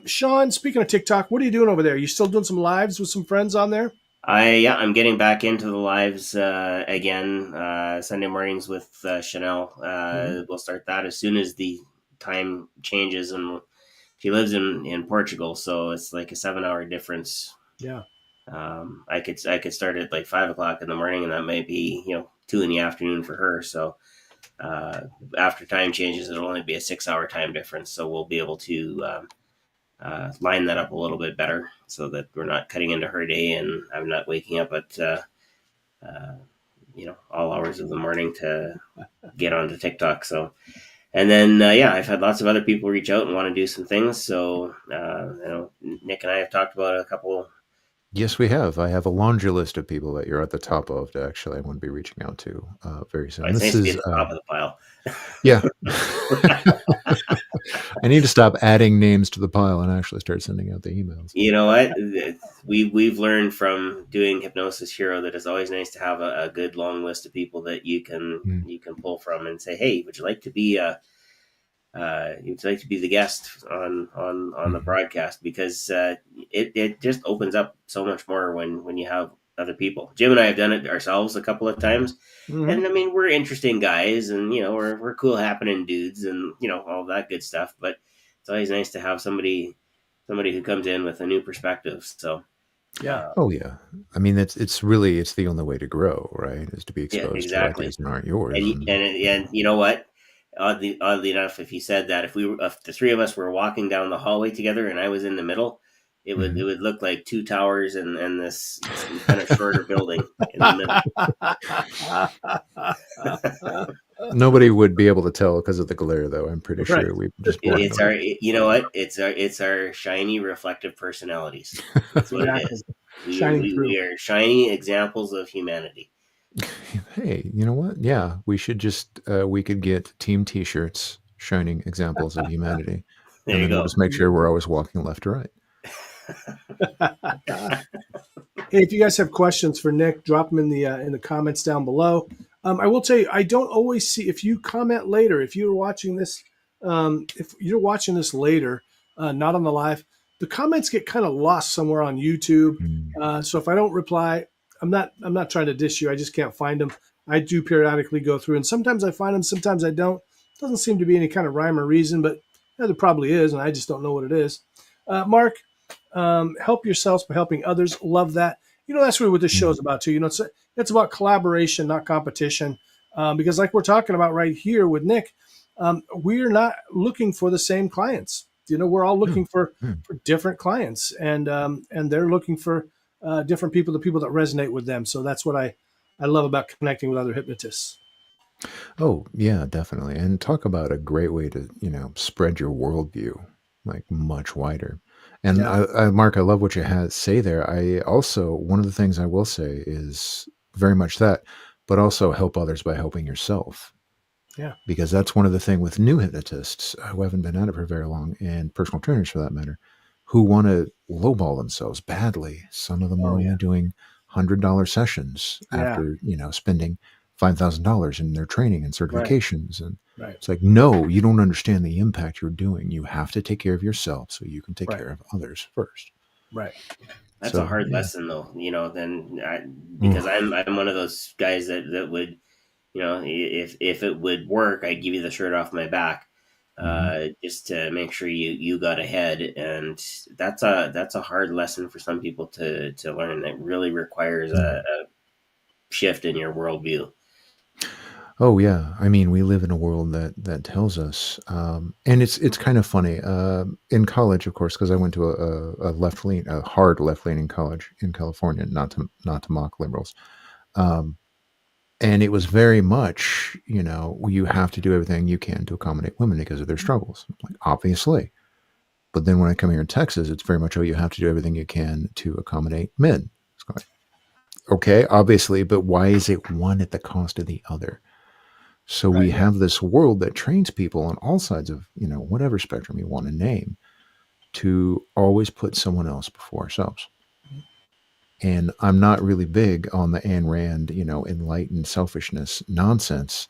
Shawn, speaking of TikTok, what are you doing over there? You still doing some lives with some friends on there? I'm getting back into the lives again. Sunday mornings with Chanel. We'll start that as soon as the time changes, and she lives in Portugal, so it's like a 7-hour difference. Yeah. I could start at like 5 o'clock in the morning, and that might be 2 in the afternoon for her. So after time changes, it'll only be a 6-hour time difference. So we'll be able to line that up a little bit better so that we're not cutting into her day and I'm not waking up at all hours of the morning to get onto TikTok. So, and then I've had lots of other people reach out and want to do some things. So Nick and I have talked about a couple. Yes, we have. I have a laundry list of people that you're at the top of that actually I want to be reaching out to very soon. This is at the top of the pile. Yeah. I need to stop adding names to the pile and actually start sending out the emails. You know what? We've learned from doing Hypnosis Hero that it's always nice to have a good long list of people that you can pull from and say, hey, would you like to be the guest on the broadcast? Because it just opens up so much more when you have other people. Jim and I have done it ourselves a couple of times. And I mean, we're interesting guys and, we're cool happening dudes and, all that good stuff. But it's always nice to have somebody who comes in with a new perspective. So, yeah. Oh yeah. I mean, it's the only way to grow, right? Is to be exposed to ideas that aren't yours. And you know what? Oddly enough, if you said that, if the three of us were walking down the hallway together and I was in the middle, it would look like two towers and this kind of shorter building in the middle. Nobody would be able to tell because of the glare, though. I'm pretty sure we just. It's our, it's our shiny, reflective personalities. That's what it is. We are shiny examples of humanity. Hey, you know what? Yeah, we should just we could get team T-shirts shining examples of humanity, and then we'll just make sure we're always walking left to right. Hey, if you guys have questions for Nick, drop them in the comments down below. I will tell you, I don't always see if you comment later. If you're watching this, later, not on the live, the comments get kind of lost somewhere on YouTube. So if I don't reply, I'm not trying to dish you. I just can't find them. I do periodically go through, and sometimes I find them, sometimes I don't. Doesn't seem to be any kind of rhyme or reason, but there probably is, and I just don't know what it is. Mark, help yourselves by helping others. Love that. That's really what this show is about too. It's about collaboration, not competition. Because like we're talking about right here with Nick, we're not looking for the same clients. We're all looking for different clients, and they're looking for different people, the people that resonate with them. So that's what I love about connecting with other hypnotists. Oh, yeah, definitely. And talk about a great way to, spread your worldview like much wider. And Yeah. Mark, I love what you had say there. I also, one of the things I will say is very much that, but also help others by helping yourself. Yeah. Because that's one of the things with new hypnotists who haven't been at it for very long, and personal trainers for that matter, who want to lowball themselves badly. Some of them are only doing $100 sessions after, spending $5,000 in their training and certifications. And it's like, no, you don't understand the impact you're doing. You have to take care of yourself so you can take care of others first. Right. That's a hard lesson though, because I'm one of those guys that would, if it would work, I'd give you the shirt off my back, just to make sure you got ahead. And that's a hard lesson for some people to learn. That really requires a shift in your worldview. Oh yeah, I mean, we live in a world that tells us, and it's kind of funny. In college, of course, because I went to a hard left leaning college in California, not to mock liberals, and it was very much, you have to do everything you can to accommodate women because of their struggles, like obviously. But then when I come here in Texas, it's very much, you have to do everything you can to accommodate men. It's like, okay, obviously, but why is it one at the cost of the other? So we have this world that trains people on all sides of, whatever spectrum you want to name, to always put someone else before ourselves. And I'm not really big on the Ayn Rand, enlightened selfishness nonsense,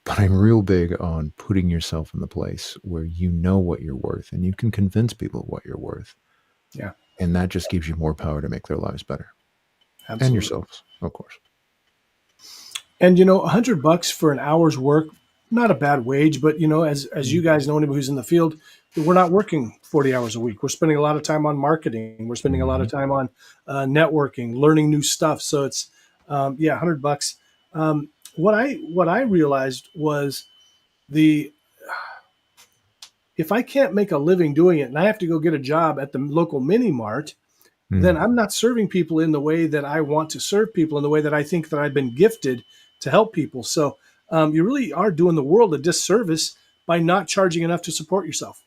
but I'm real big on putting yourself in the place where you know what you're worth and you can convince people what you're worth. Yeah. And that just gives you more power to make their lives better. Absolutely. And yourselves, of course. And $100 for an hour's work, not a bad wage, but as you guys know, anybody who's in the field, we're not working 40 hours a week. We're spending a lot of time on marketing. We're spending a lot of time on networking, learning new stuff. So it's $100. What I realized was if I can't make a living doing it and I have to go get a job at the local mini mart, then I'm not serving people in the way that I want to serve people, in the way that I think that I've been gifted to help people. So you really are doing the world a disservice by not charging enough to support yourself.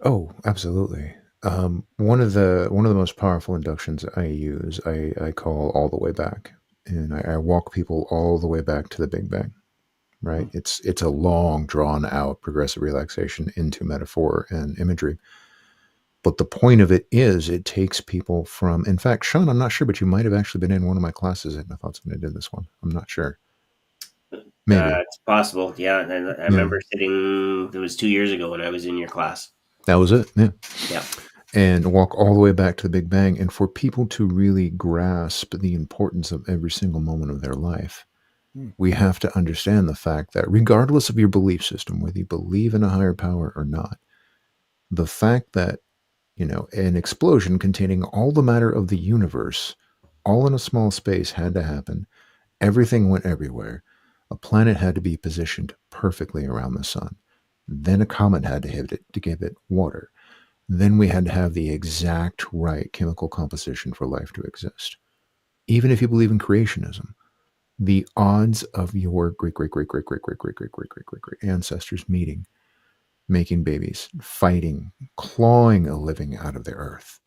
Oh, absolutely. One of the most powerful inductions I use, I call all the way back, and I walk people all the way back to the Big Bang. Right? It's a long, drawn out progressive relaxation into metaphor and imagery. But the point of it is, it takes people from, in fact, Shawn, I'm not sure, but you might have actually been in one of my classes at Hypnotize when I did this one. I'm not sure. Maybe. It's possible. Yeah. And I remember sitting, it was 2 years ago when I was in your class. That was it. Yeah. Yeah. And walk all the way back to the Big Bang. And for people to really grasp the importance of every single moment of their life, we have to understand the fact that regardless of your belief system, whether you believe in a higher power or not, the fact that, an explosion containing all the matter of the universe, all in a small space, had to happen. Everything went everywhere. A planet had to be positioned perfectly around the sun. Then a comet had to hit it to give it water. Then we had to have the exact right chemical composition for life to exist. Even if you believe in creationism, the odds of your great ancestors meeting, making babies, fighting, clawing a living out of the earth,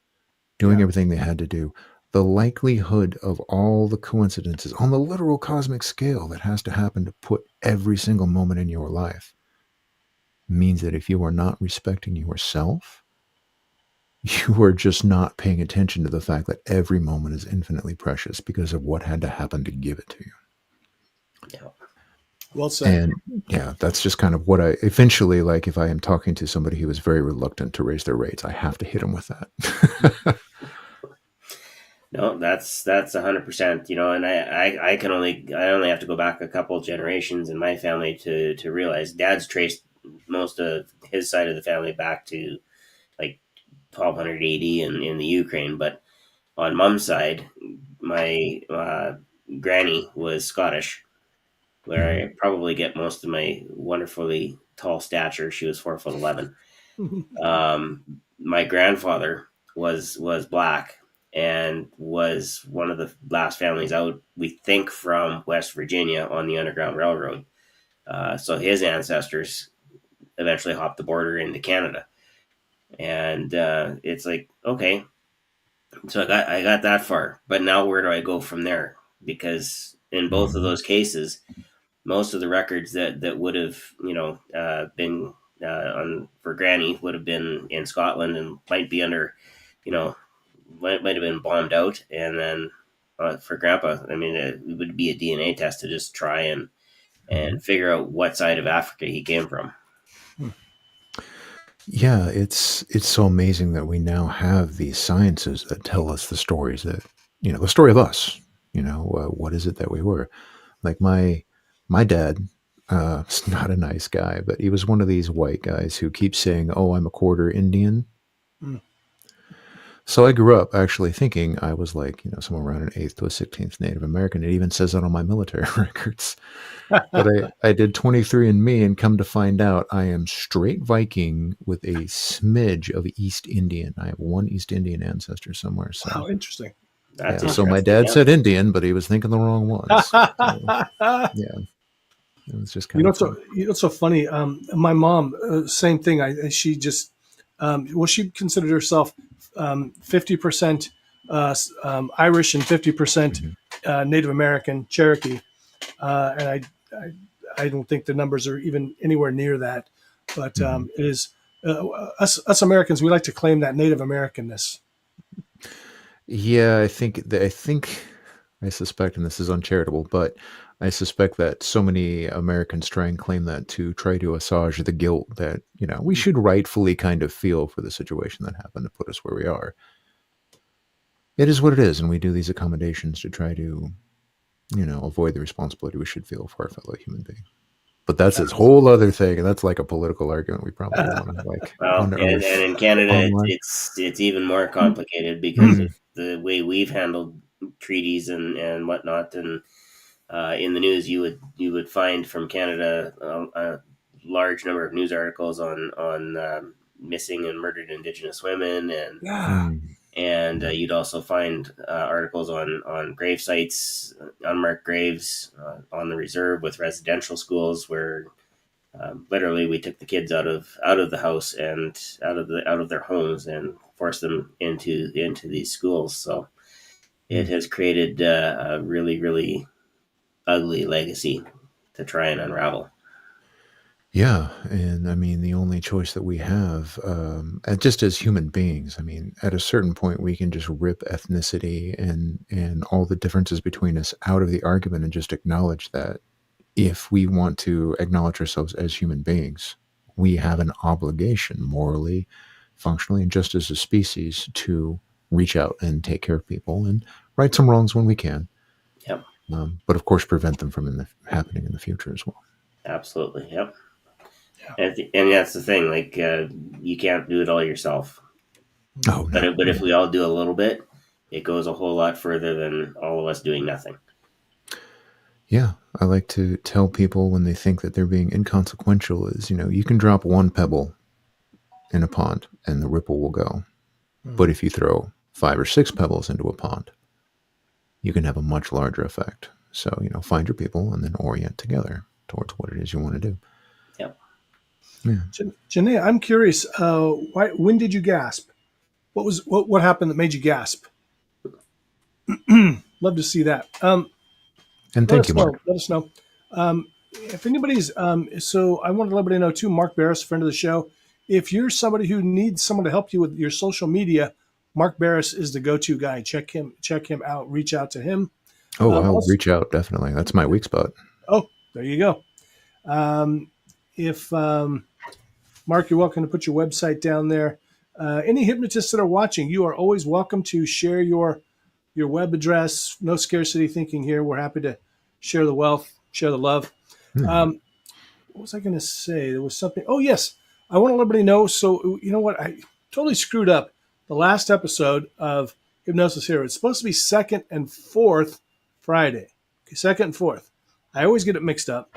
doing everything they had to do, the likelihood of all the coincidences on the literal cosmic scale that has to happen to put every single moment in your life means that if you are not respecting yourself, you are just not paying attention to the fact that every moment is infinitely precious because of what had to happen to give it to you. Yeah. Well said. And that's just kind of what I eventually, like, if I am talking to somebody who is very reluctant to raise their rates, I have to hit them with that. No, that's 100%. You know, and I only have to go back a couple generations in my family to realize Dad's traced most of his side of the family back to like 1200 AD in the Ukraine, but on Mom's side, my granny was Scottish, where Mhm. I probably get most of my wonderfully tall stature. She was 4'11". My grandfather was black and was one of the last families out, we think, from West Virginia on the Underground Railroad. So his ancestors eventually hopped the border into Canada, and it's like, okay, so I got that far, but now where do I go from there? Because in both of Mhm. those cases, most of the records that would have been on for Granny would have been in Scotland and might be under, you know, might have been bombed out, and then for Grandpa, I mean, it would be a DNA test to just try Mhm. and figure out what side of Africa he came from. Yeah, it's so amazing that we now have these sciences that tell us the stories that, the story of us. What is it that we were? Like my dad, is not a nice guy, but he was one of these white guys who keeps saying, "Oh, I'm a quarter Indian." So I grew up actually thinking I was like, somewhere around an eighth to a 16th Native American. It even says that on my military records. But I did 23andMe and come to find out I am straight Viking with a smidge of East Indian. I have one East Indian ancestor somewhere. So Wow, interesting. That's yeah, so my interesting. dad Yeah. said Indian, but he was thinking the wrong ones. So yeah, it was just You kind know, of it's so fun. it's so funny. My mom, same thing. She just, well, she considered herself 50% Irish and 50% Mhm. Native American Cherokee, and I don't think the numbers are even anywhere near that. But Mhm. it is us Americans. We like to claim that Native Americanness. Yeah, I suspect, and this is uncharitable, but I suspect that so many Americans try and claim that to try to assuage the guilt that, we should rightfully kind of feel for the situation that happened to put us where we are. It is what it is, and we do these accommodations to try to, avoid the responsibility we should feel for our fellow human being. But that's this whole other thing, and that's like a political argument we probably don't want to like Well, unearth and in Canada, online. it's even more complicated because of the way we've handled treaties and whatnot. And in the news, you would find from Canada a large number of news articles on missing and murdered Indigenous women, Yeah. Mm, you'd also find articles on grave sites, unmarked graves on the reserve with residential schools where literally we took the kids out of the house and out of their homes and forced them into these schools. So it mm. has created a really really ugly legacy to try and unravel. Yeah, and I mean, the only choice that we have, and just as human beings, I mean, at a certain point, we can just rip ethnicity and all the differences between us out of the argument and just acknowledge that if we want to acknowledge ourselves as human beings, we have an obligation, morally, functionally, and just as a species, to reach out and take care of people and right some wrongs when we can, Yep, but of course, prevent them from happening in the future as well. absolutely. Yep, Yeah. and that's the thing. Like you can't do it all yourself, Oh no, but if yeah. we all do a little bit, it goes a whole lot further than all of us doing nothing. Yeah, I like to tell people when they think that they're being inconsequential is, you can drop one pebble in a pond and the ripple will go. But Mhm. if you throw 5 or 6 pebbles into a pond, you can have a much larger effect. So, find your people and then orient together towards what it is you want to do. Yep. Yeah. Janae, I'm curious. When did you gasp? What happened that made you gasp? Love to see that. And Let thank us you, Mark. know. Let us know. If anybody's, so I wanted to let everybody know too, Mark Barris, friend of the show. If you're somebody who needs someone to help you with your social media, Mark Barris is the go-to guy. Check him out. Reach out to him. Oh, I'll Also, reach out. Definitely. That's my weak spot. oh, there you go. If Mark, you're welcome to put your website down there. Any hypnotists that are watching, you are always welcome to share your your web address. No scarcity thinking here. We're happy to share the wealth, share the love. What was I going to say? There was something. Oh, yes. I want to let everybody know. So, you know what? I totally screwed up the last episode of Hypnosis Hero. It's supposed to be second and fourth Friday. Okay, second and fourth. I always get it mixed up.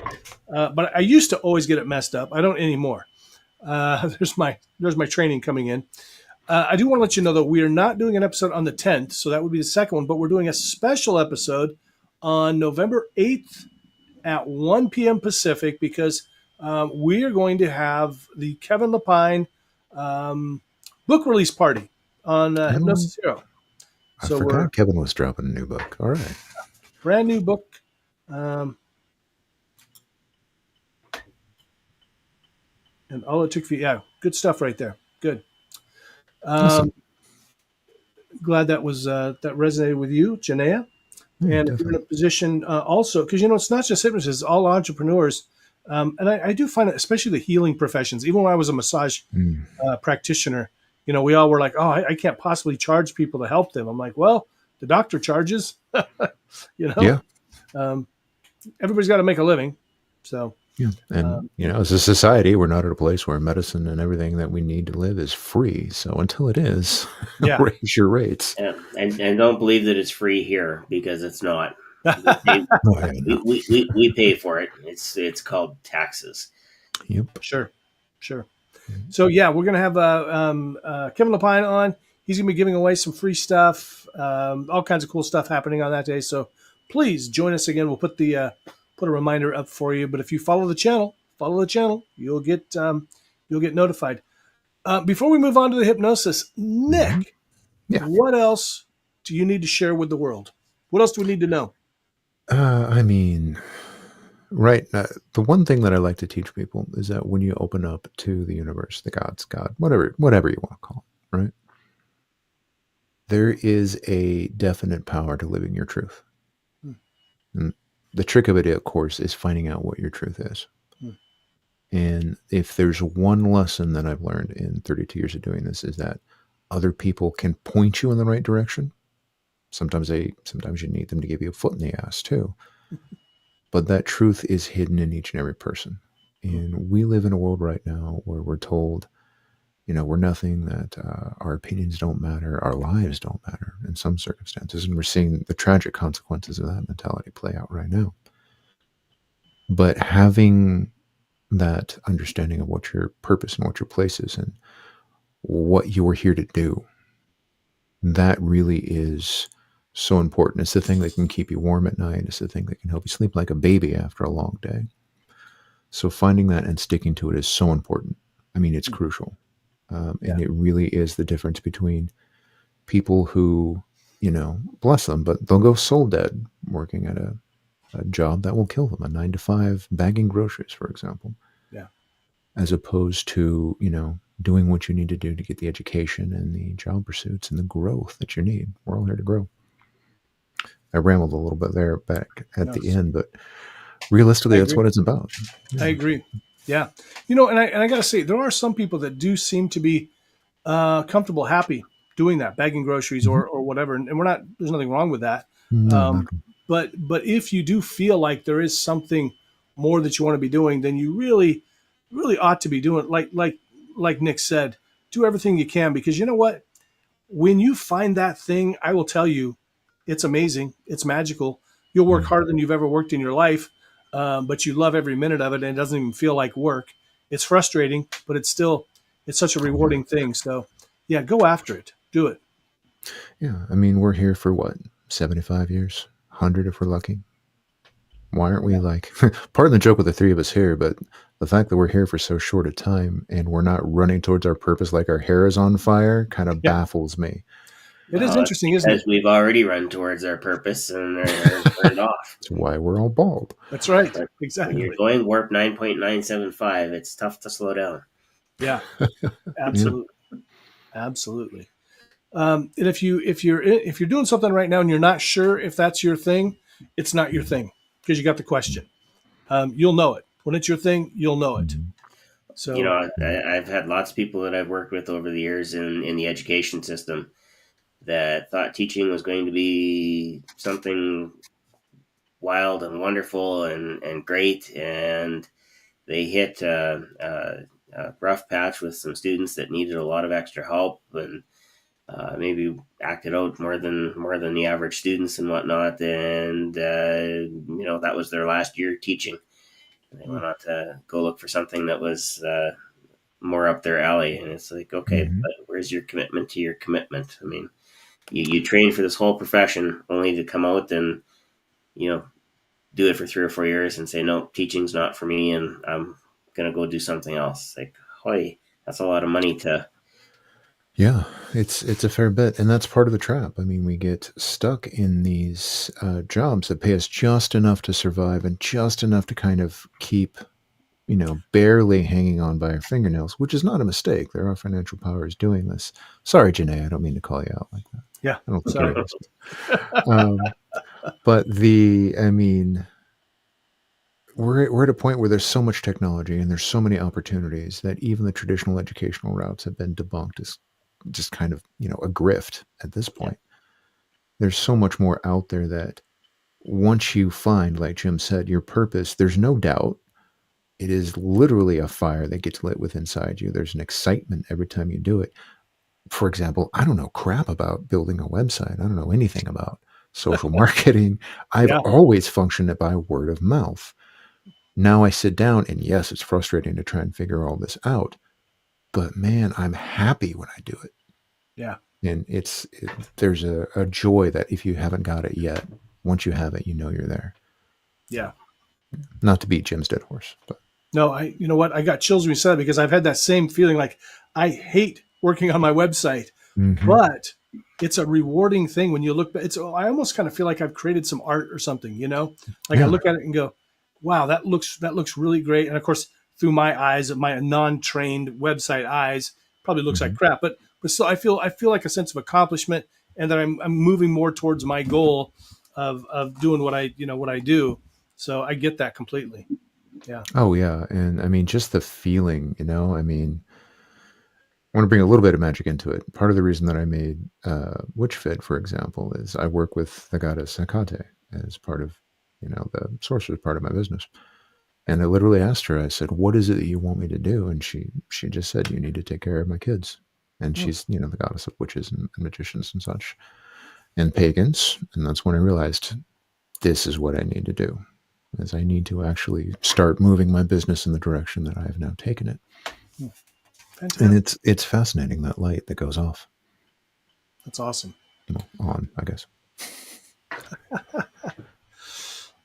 But I used to always get it messed up. I don't anymore. There's my training coming in. I do want to let you know that we are not doing an episode on the 10th, so that would be the second one, but we're doing a special episode on November 8th at 1 p.m. Pacific because we are going to have the Kevin Lapine book release party on Hypnosis Hero. I forgot Kevin was dropping a new book. All right. Brand new book. And all it took for you. Yeah, good stuff right there. Good. Awesome. Glad that was that resonated with you, Janaea. And if you're in a position also, because, it's not just hypnotists, it's all entrepreneurs. And I do find it, especially the healing professions, even when I was a massage practitioner, we all were like, oh, I can't possibly charge people to help them. I'm like, well, the doctor charges, Yeah. Everybody's got to make a living. So, yeah. And, as a society, we're not at a place where medicine and everything that we need to live is free. So until it is, raise your rates. Yeah. And don't believe that it's free here because it's not. We pay for it. It's called taxes. Yep. Sure. So we're gonna have Kevin Lapine on. He's gonna be giving away some free stuff, all kinds of cool stuff happening on that day. So please join us again. We'll put a reminder up for you. But if you follow the channel, you'll get notified. Before we move on to the hypnosis, Nick, what else do you need to share with the world? What else do we need to know? Right. The one thing that I like to teach people is that when you open up to the universe, the gods, God, whatever you want to call it, right? There is a definite power to living your truth. And the trick of it, of course, is finding out what your truth is. And if there's one lesson that I've learned in 32 years of doing this is that other people can point you in the right direction. Sometimes you need them to give you a foot in the ass too. But that truth is hidden in each and every person. And we live in a world right now where we're told, we're nothing, that our opinions don't matter, our lives don't matter in some circumstances. And we're seeing the tragic consequences of that mentality play out right now. But having that understanding of what your purpose and what your place is and what you're here to do, that really is so important. It's the thing that can keep you warm at night. It's the thing that can help you sleep like a baby after a long day. So finding that and sticking to it is so important. It's crucial. And it really is the difference between people who, bless them, but they'll go soul dead working at a job that will kill them, a 9-to-5 bagging groceries, for example. Yeah. As opposed to, doing what you need to do to get the education and the job pursuits and the growth that you need. We're all here to grow. I rambled a little bit there back at the end, but realistically, that's what it's about. I agree. Yeah. And I got to say, there are some people that do seem to be comfortable, happy doing that, bagging groceries or whatever. And there's nothing wrong with that. But if you do feel like there is something more that you want to be doing, then you really, really ought to be doing, like Nick said, do everything you can, because you know what? When you find that thing, I will tell you, it's amazing. It's magical. You'll work harder than you've ever worked in your life, but you love every minute of it, and it doesn't even feel like work. It's frustrating, but it's such a rewarding thing. So, go after it. Do it. Yeah, we're here for what, 75 years, 100 if we're lucky. Why aren't we pardon the joke with the three of us here, but the fact that we're here for so short a time and we're not running towards our purpose like our hair is on fire kind of baffles me. It is interesting, isn't it? Because we've already run towards our purpose and they're turned off. That's why we're all bald. That's right. Exactly. When you're going warp 9.975, it's tough to slow down. Yeah, absolutely. Absolutely. And if you're doing something right now and you're not sure if that's your thing, it's not your thing because you got the question. You'll know it. When it's your thing, you'll know it. So I've had lots of people that I've worked with over the years in the education system that thought teaching was going to be something wild and wonderful and great, and they hit a rough patch with some students that needed a lot of extra help, and maybe acted out more than the average students and whatnot. And that was their last year teaching. They went on to go look for something that was more up their alley. And it's like, okay, but where's your commitment to your commitment? I mean, you train for this whole profession only to come out and do it for 3 or 4 years and say, no, teaching's not for me, and I'm gonna go do something else. Like, hoy, that's a lot of money to. Yeah, it's a fair bit, and that's part of the trap. I mean, we get stuck in these jobs that pay us just enough to survive and just enough to kind of keep, barely hanging on by our fingernails, which is not a mistake. There are financial powers doing this. Sorry, Janae, I don't mean to call you out like that. Yeah, I don't think sorry. But we're at a point where there's so much technology and there's so many opportunities that even the traditional educational routes have been debunked as just kind of, a grift at this point. There's so much more out there that once you find, like Jim said, your purpose, there's no doubt. It is literally a fire that gets lit within inside you. There's an excitement every time you do it. For example, I don't know crap about building a website. I don't know anything about social marketing. I've always functioned by word of mouth. Now I sit down and yes, it's frustrating to try and figure all this out, but man, I'm happy when I do it. Yeah. And there's a joy that if you haven't got it yet, once you have it, you're there. Yeah. Not to beat Jim's dead horse, but. No, you know what? I got chills when you said that because I've had that same feeling. Like, I hate working on my website, but it's a rewarding thing when you look back. I almost kind of feel like I've created some art or something, like I look at it and go, wow, that looks really great. And of course, through my eyes, of my non-trained website eyes, probably looks like crap, but still I feel like a sense of accomplishment and that I'm moving more towards my goal of doing what I do. So I get that completely. Yeah. Oh yeah. And I mean, just the feeling, I want to bring a little bit of magic into it. Part of the reason that I made Witchfit, for example, is I work with the goddess Hecate as part of, the sorcerer part of my business. And I literally asked her, I said, what is it that you want me to do? And she just said, you need to take care of my kids. And she's, the goddess of witches and magicians and such and pagans. And that's when I realized this is what I need to do. Is I need to actually start moving my business in the direction that I have now taken it. Fantastic. And it's fascinating, that light that goes off. That's awesome. On, I guess.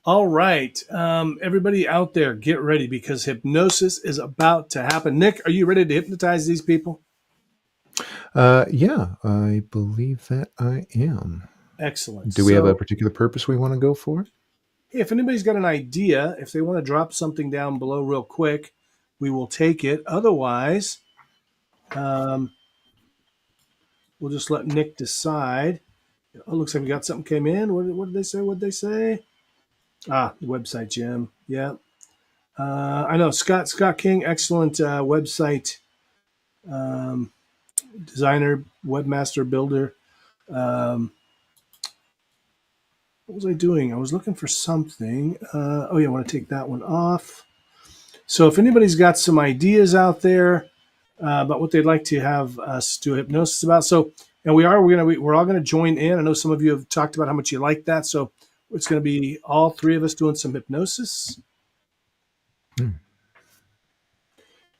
All right. Everybody out there, get ready because hypnosis is about to happen. Nick, are you ready to hypnotize these people? Yeah, I believe that I am. Excellent. Do we have a particular purpose we want to go for? Hey, if anybody's got an idea, if they want to drop something down below real quick, we will take it. Otherwise, we'll just let Nick decide. Oh, looks like we got something came in. What did they say? What did they say? The website, Jim. Yeah. I know. Scott King, excellent website designer, webmaster, builder. What was I doing? I was looking for something. I want to take that one off. So if anybody's got some ideas out there about what they'd like to have us do hypnosis about, and we're all going to join in. I know some of you have talked about how much you like that, so it's going to be all three of us doing some hypnosis.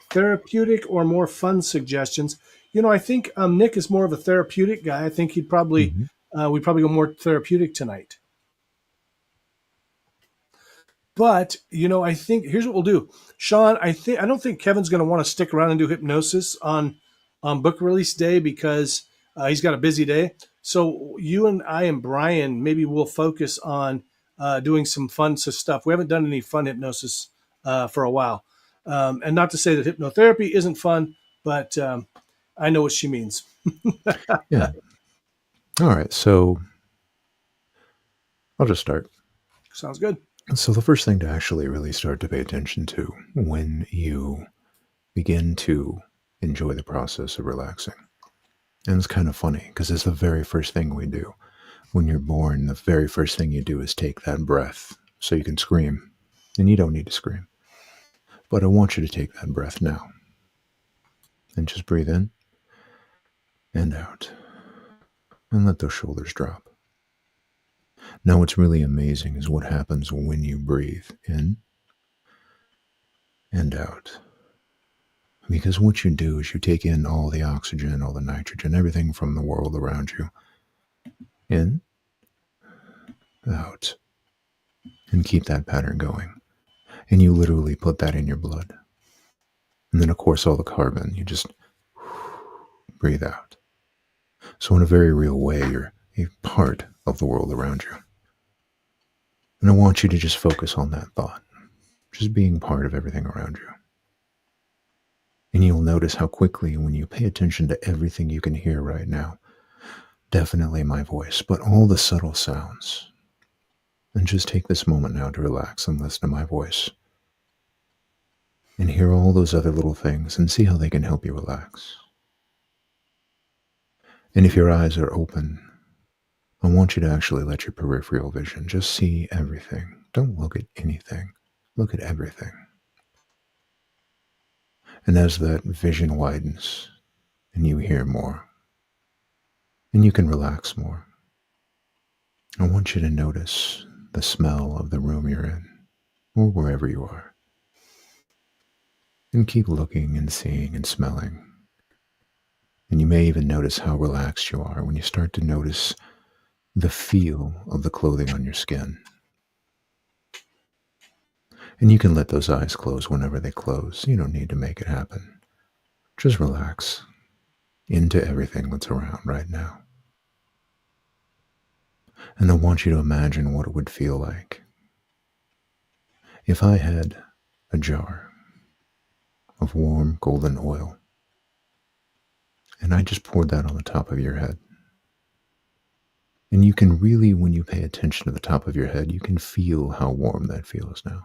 Therapeutic or more fun suggestions. I think Nick is more of a therapeutic guy. I think he'd probably we'd probably go more therapeutic tonight. But, I think here's what we'll do. Shawn, I don't think Kevin's going to want to stick around and do hypnosis on book release day because he's got a busy day. So you and I and Brian, maybe we'll focus on doing some fun stuff. We haven't done any fun hypnosis for a while. And not to say that hypnotherapy isn't fun, but I know what she means. Yeah. All right. So I'll just start. Sounds good. So the first thing to actually really start to pay attention to when you begin to enjoy the process of relaxing And it's kind of funny because it's the very first thing we do. When you're born, the very first thing you do is take that breath so you can scream. And you don't need to scream. But I want you to take that breath now. And just breathe in and out. And let those shoulders drop. Now, what's really amazing is what happens when you breathe in and out. Because what you do is you take in all the oxygen, all the nitrogen, everything from the world around you. In, out. And keep that pattern going. And you literally put that in your blood. And then, of course, all the carbon, you just breathe out. So in a very real way, you're a part of the world around you. And I want you to just focus on that thought. Just being part of everything around you. And you'll notice how quickly, when you pay attention to everything you can hear right now, definitely my voice, but all the subtle sounds. And just take this moment now to relax and listen to my voice. And hear all those other little things and see how they can help you relax. And if your eyes are open, I want you to actually let your peripheral vision just see everything. Don't look at anything. Look at everything. And as that vision widens and you hear more and you can relax more, I want you to notice the smell of the room you're in or wherever you are. And keep looking and seeing and smelling. And you may even notice how relaxed you are when you start to notice the feel of the clothing on your skin. And you can let those eyes close whenever they close. You don't need to make it happen. Just relax into everything that's around right now. And I want you to imagine what it would feel like if I had a jar of warm golden oil and I just poured that on the top of your head. And you can really, when you pay attention to the top of your head, you can feel how warm that feels now.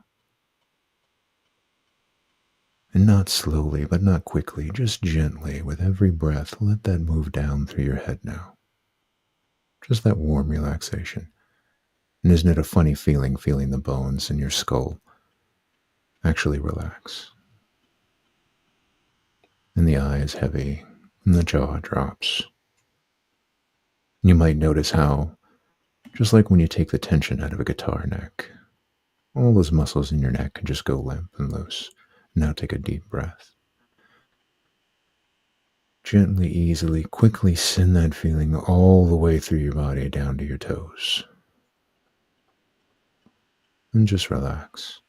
And not slowly, but not quickly, just gently, with every breath, let that move down through your head now. Just that warm relaxation. And isn't it a funny feeling the bones in your skull actually relax? And the eye is heavy, and the jaw drops. And you might notice how, just like when you take the tension out of a guitar neck, all those muscles in your neck can just go limp and loose. Now take a deep breath. Gently, easily, quickly send that feeling all the way through your body down to your toes. And just relax.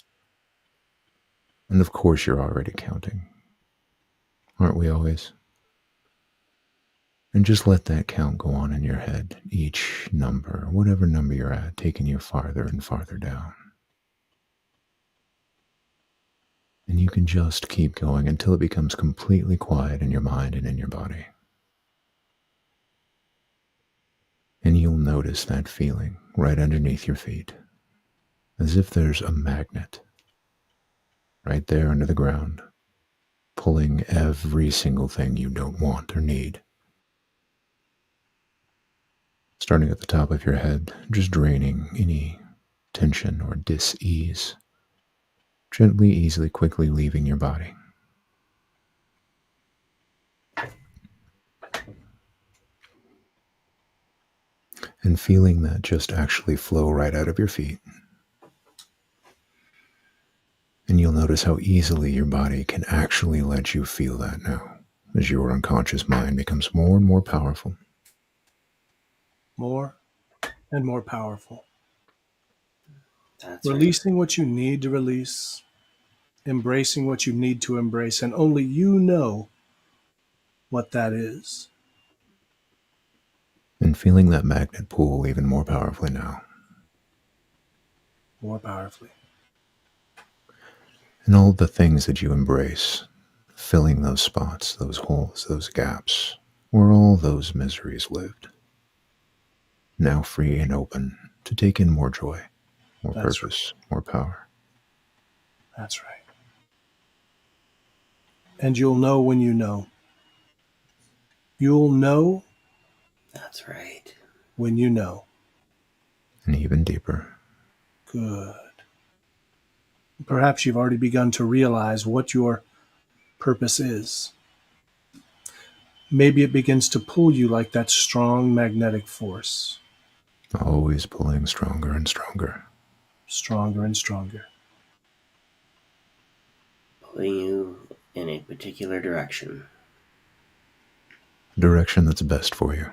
And of course you're already counting. Aren't we always? And just let that count go on in your head. Each number, whatever number you're at, taking you farther and farther down. And you can just keep going until it becomes completely quiet in your mind and in your body. And you'll notice that feeling right underneath your feet, as if there's a magnet right there under the ground, pulling every single thing you don't want or need. Starting at the top of your head, just draining any tension or dis-ease, gently, easily, quickly leaving your body. And feeling that just actually flow right out of your feet. And you'll notice how easily your body can actually let you feel that now, as your unconscious mind becomes more and more powerful. More and more powerful. That's Releasing what you need to release, embracing what you need to embrace, and only you know what that is. And feeling that magnet pull even more powerfully now. More powerfully. And all the things that you embrace, filling those spots, those holes, those gaps, where all those miseries lived. Now free and open to take in more joy, more That's purpose, more power. That's right. And you'll know when you know. You'll know That's right. when you know. And even deeper. Good. Perhaps you've already begun to realize what your purpose is. Maybe it begins to pull you like that strong magnetic force. Always pulling stronger and stronger. Stronger and stronger. Pulling you in a particular direction. Direction that's best for you.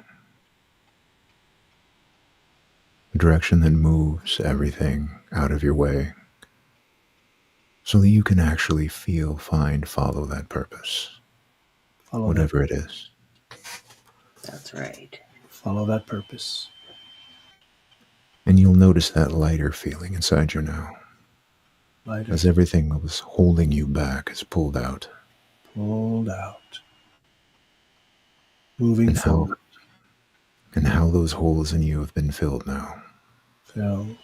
A direction that moves everything out of your way so that you can actually feel, find, follow that purpose. Follow Whatever it is. That's right. Follow that purpose. And you'll notice that lighter feeling inside you now. Lighter. As everything that was holding you back is pulled out. Pulled out. Moving forward. And how those holes in you have been filled now. Filled.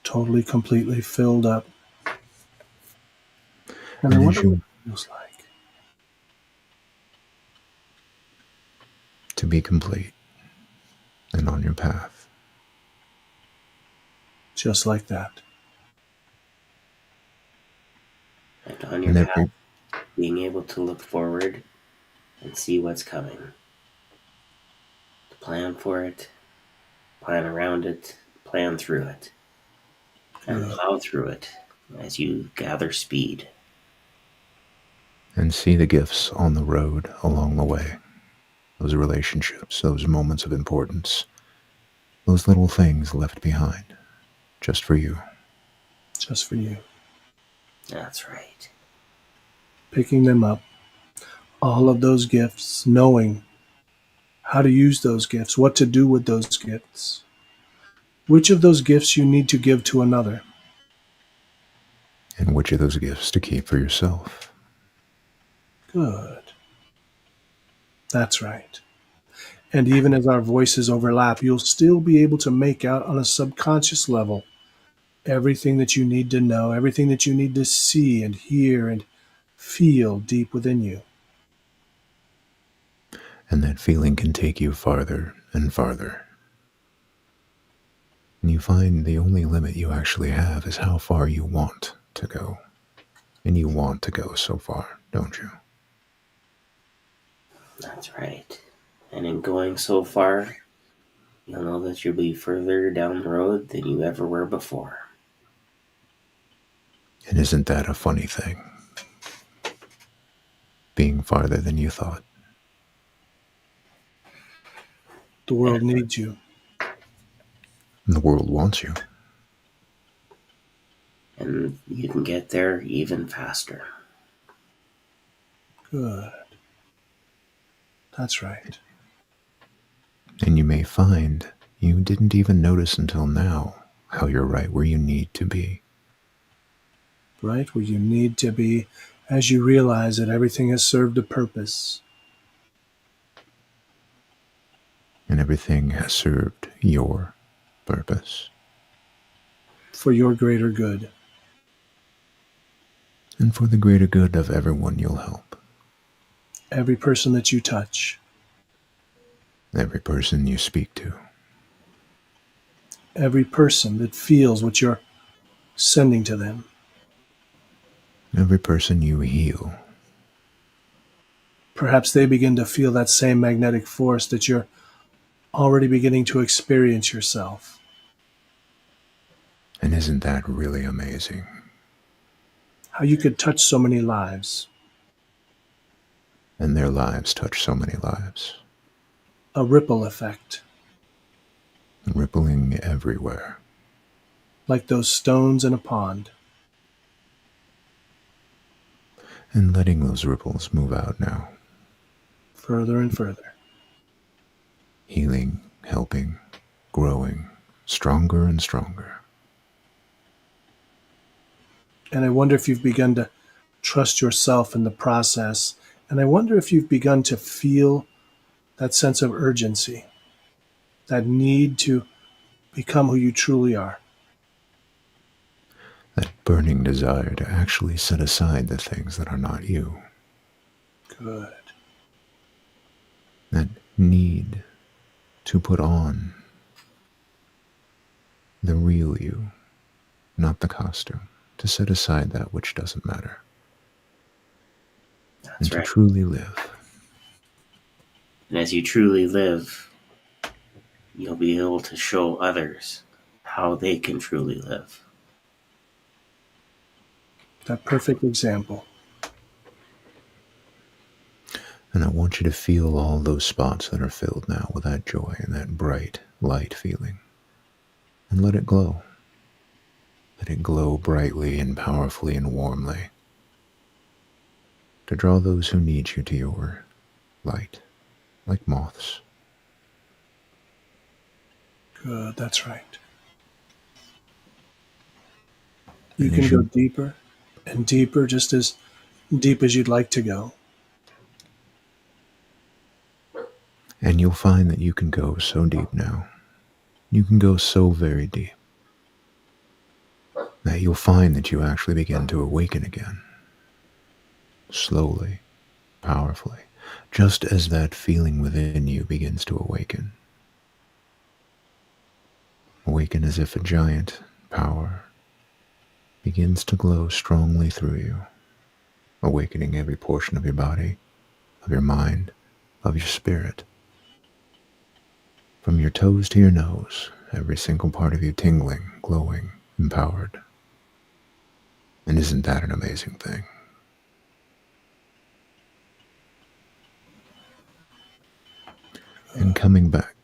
Totally, completely filled up. And I wonder what it feels like. To be complete and on your path. Just like that. And on your path, being able to look forward and see what's coming. To plan for it, plan around it, plan through it, and plow through it as you gather speed. And see the gifts on the road along the way. Those relationships, those moments of importance, those little things left behind, just for you. Just for you. That's right. Picking them up. All of those gifts, knowing how to use those gifts, what to do with those gifts. Which of those gifts you need to give to another. And which of those gifts to keep for yourself. Good. That's right. And even as our voices overlap, you'll still be able to make out on a subconscious level everything that you need to know, everything that you need to see and hear and feel deep within you. And that feeling can take you farther and farther. And you find the only limit you actually have is how far you want to go. And you want to go so far, don't you? That's right. And in going so far, you'll know that you'll be further down the road than you ever were before. And isn't that a funny thing? Being farther than you thought. The world needs you. And the world wants you. And you can get there even faster. Good. That's right. And you may find you didn't even notice until now how you're right where you need to be. Right where you need to be as you realize that everything has served a purpose. And everything has served your purpose. For your greater good. And for the greater good of everyone you'll help. Every person that you touch. Every person you speak to. Every person that feels what you're sending to them. Every person you heal. Perhaps they begin to feel that same magnetic force that you're already beginning to experience yourself. And isn't that really amazing? How you could touch so many lives. And their lives touch so many lives. A ripple effect. Rippling everywhere. Like those stones in a pond. And letting those ripples move out now. Further and further. Healing, helping, growing, stronger and stronger. And I wonder if you've begun to trust yourself in the process. And I wonder if you've begun to feel that sense of urgency, that need to become who you truly are. That burning desire to actually set aside the things that are not you. Good. that need to put on the real you, not the costume, to set aside that which doesn't matter, That's and to right. truly live. And as you truly live, you'll be able to show others how they can truly live. That perfect example. And I want you to feel all those spots that are filled now with that joy and that bright light feeling. And let it glow. Let it glow brightly and powerfully and warmly to draw those who need you to your light, like moths. Good, that's right. You And can as go you- deeper and deeper, just as deep as you'd like to go. And you'll find that you can go so deep now. You can go so very deep that you'll find that you actually begin to awaken again. Slowly, powerfully, just as that feeling within you begins to awaken. Awaken as if a giant power begins to glow strongly through you, awakening every portion of your body, of your mind, of your spirit. From your toes to your nose, every single part of you tingling, glowing, empowered. And isn't that an amazing thing? And coming back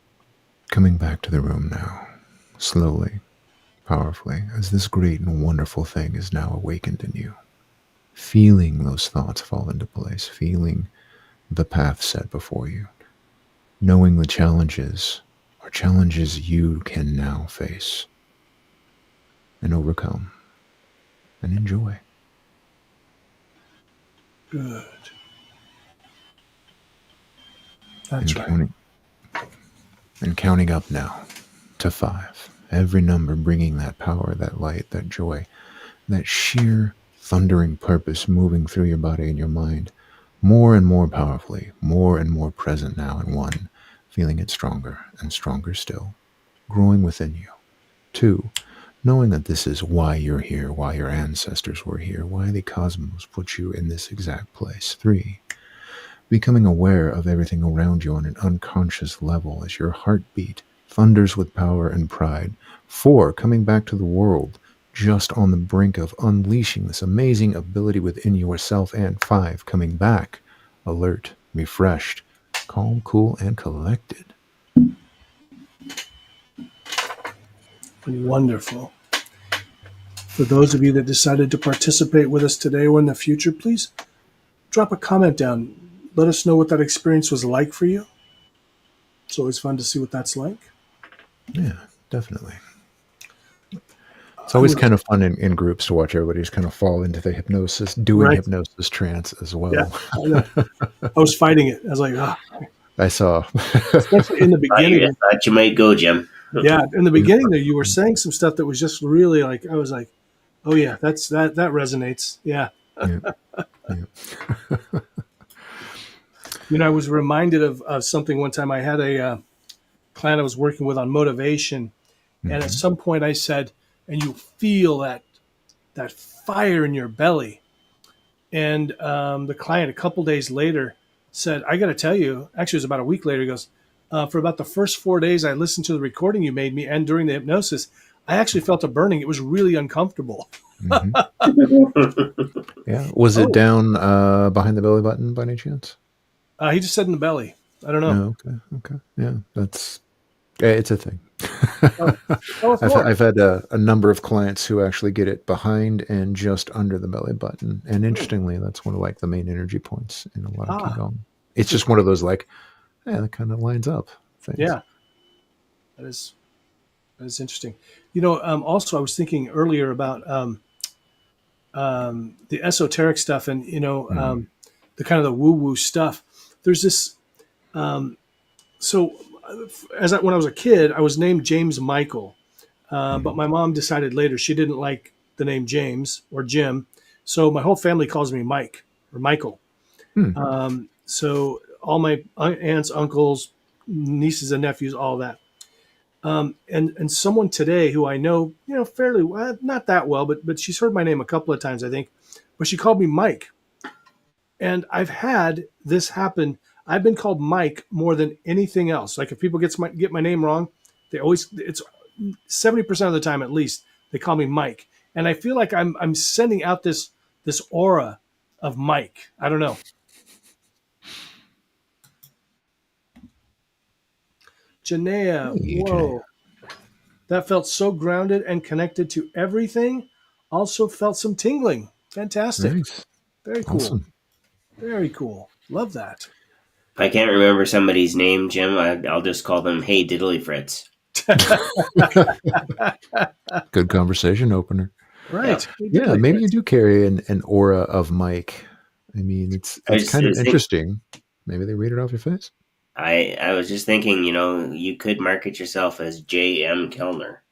to the room now, slowly, powerfully, as this great and wonderful thing is now awakened in you. Feeling those thoughts fall into place, feeling the path set before you, knowing the challenges are challenges you can now face and overcome and enjoy. Good. That's right. Counting up now to 5. Every number bringing that power, that light, that joy, that sheer thundering purpose moving through your body and your mind more and more powerfully, more and more present now in 1, feeling it stronger and stronger still, growing within you. 2, knowing that this is why you're here, why your ancestors were here, why the cosmos put you in this exact place. 3, becoming aware of everything around you on an unconscious level as your heartbeat thunders with power and pride. 4, coming back to the world just on the brink of unleashing this amazing ability within yourself. And 5, coming back alert, refreshed, calm, cool, and collected. Wonderful. For those of you that decided to participate with us today or in the future, please drop a comment down. Let us know what that experience was like for you. It's always fun to see what that's like. Yeah, definitely. It's always kind of fun in groups to watch everybody just kind of fall into the hypnosis trance as well. Yeah, I know. I was fighting it. I was like, I saw. Especially in the beginning. I thought you might go, Jim. Yeah, in the beginning there, you were saying some stuff that was just really like, I was like, oh yeah, that resonates. Yeah. Yeah. I was reminded of something one time. I had a client I was working with on motivation, and at some point I said, and you feel that fire in your belly. And the client a couple days later said, I got to tell you, actually it was about a week later, he goes, for about the first 4 days I listened to the recording you made me, and during the hypnosis, I actually felt a burning. It was really uncomfortable. Yeah. Was it down behind the belly button by any chance? He just said in the belly. I don't know. Oh, okay. Yeah, it's a thing. Oh, I've had a number of clients who actually get it behind and just under the belly button. And interestingly, that's one of like the main energy points in a lot of Qigong. It's just one of those like, that kind of lines up things. Yeah. That is interesting. Also I was thinking earlier about the esoteric stuff and, the kind of the woo-woo stuff. There's this, when I was a kid, I was named James Michael, but my mom decided later she didn't like the name James or Jim, so my whole family calls me Mike or Michael. So all my aunts, uncles, nieces, and nephews, all that. And someone today who I know, fairly well, not that well, but she's heard my name a couple of times, I think, but she called me Mike. And I've had this happen. I've been called Mike more than anything else. Like if people get my name wrong, it's 70% of the time at least they call me Mike. And I feel like I'm sending out this aura of Mike. I don't know. Janaea, Hey, whoa. Janaea. That felt so grounded and connected to everything. Also felt some tingling. Fantastic. Nice. Very cool. Awesome. Very cool. Love that. If I can't remember somebody's name, Jim, I'll just call them, hey, Diddly Fritz. Good conversation opener. Right. Yeah, maybe you do carry an aura of Mike. I mean, it's kind of interesting. Maybe they read it off your face. I was just thinking, you could market yourself as J.M. Kellner.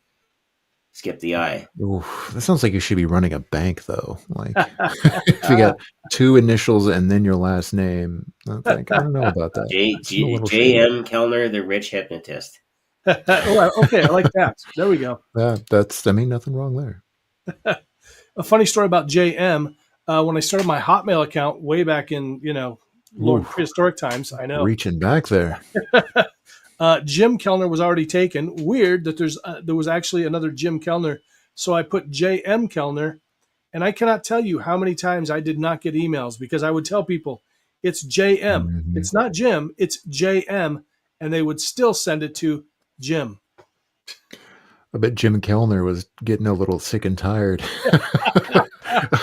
Skip the I. Ooh, that sounds like you should be running a bank, though. Like, if you got 2 initials and then your last name, I don't know about that. J.M. Kellner, the rich hypnotist. Okay, I like that. There we go. Nothing wrong there. A funny story about J.M. When I started my Hotmail account way back in, Lord prehistoric times, I know. Reaching back there. Jim Kellner was already taken. Weird that there was actually another Jim Kellner. So I put J.M. Kellner, and I cannot tell you how many times I did not get emails because I would tell people it's J.M. Mm-hmm. It's not Jim, it's J.M. And they would still send it to Jim. I bet Jim Kellner was getting a little sick and tired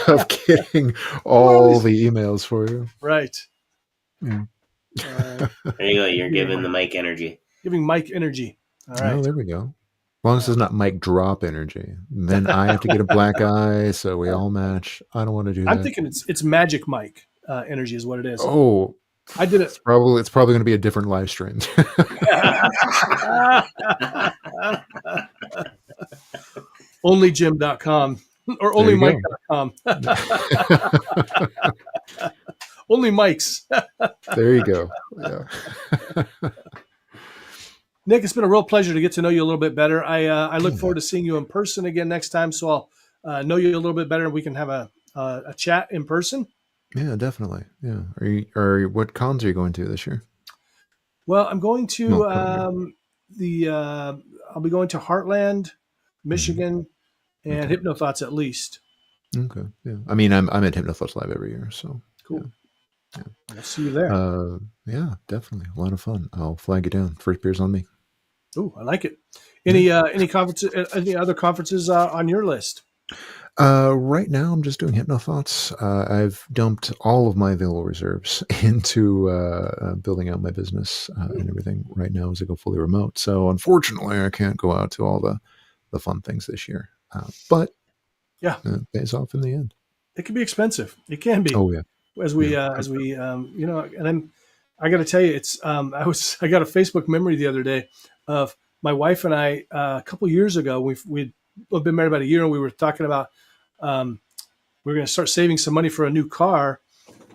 of getting all the emails for you. Right. Yeah. There you go. You're giving the Mike energy. Giving Mike energy. All right. Oh, there we go. As long as it's not Mike drop energy. Then I have to get a black eye, so we all match. I don't want to do that. I'm thinking it's Magic Mike energy is what it is. Oh, I did it. It's probably going to be a different live stream. OnlyJim.com or OnlyMike.com. Only Mike's. There you go. Yeah. Nick, it's been a real pleasure to get to know you a little bit better. I look forward to seeing you in person again next time, so I'll know you a little bit better and we can have a chat in person. Yeah, definitely. Yeah. What cons are you going to this year? Well, I'm going to I'll be going to Heartland, Michigan, and HypnoThoughts at least. Okay. Yeah. I mean, I'm at HypnoThoughts Live every year, so cool. Yeah. I'll see you there. Yeah, definitely. A lot of fun. I'll flag it down. First beer's on me. Ooh, I like it. Any conferences? Any other conferences on your list? Right now, I'm just doing HypnoThoughts. I've dumped all of my available reserves into building out my business and everything right now as I go fully remote. So unfortunately, I can't go out to all the fun things this year. But yeah, it pays off in the end. It can be expensive. It can be. Oh yeah. As we and I got to tell you, it's I got a Facebook memory the other day of my wife and I a couple years ago. We'd been married about a year, and we were talking about we were going to start saving some money for a new car,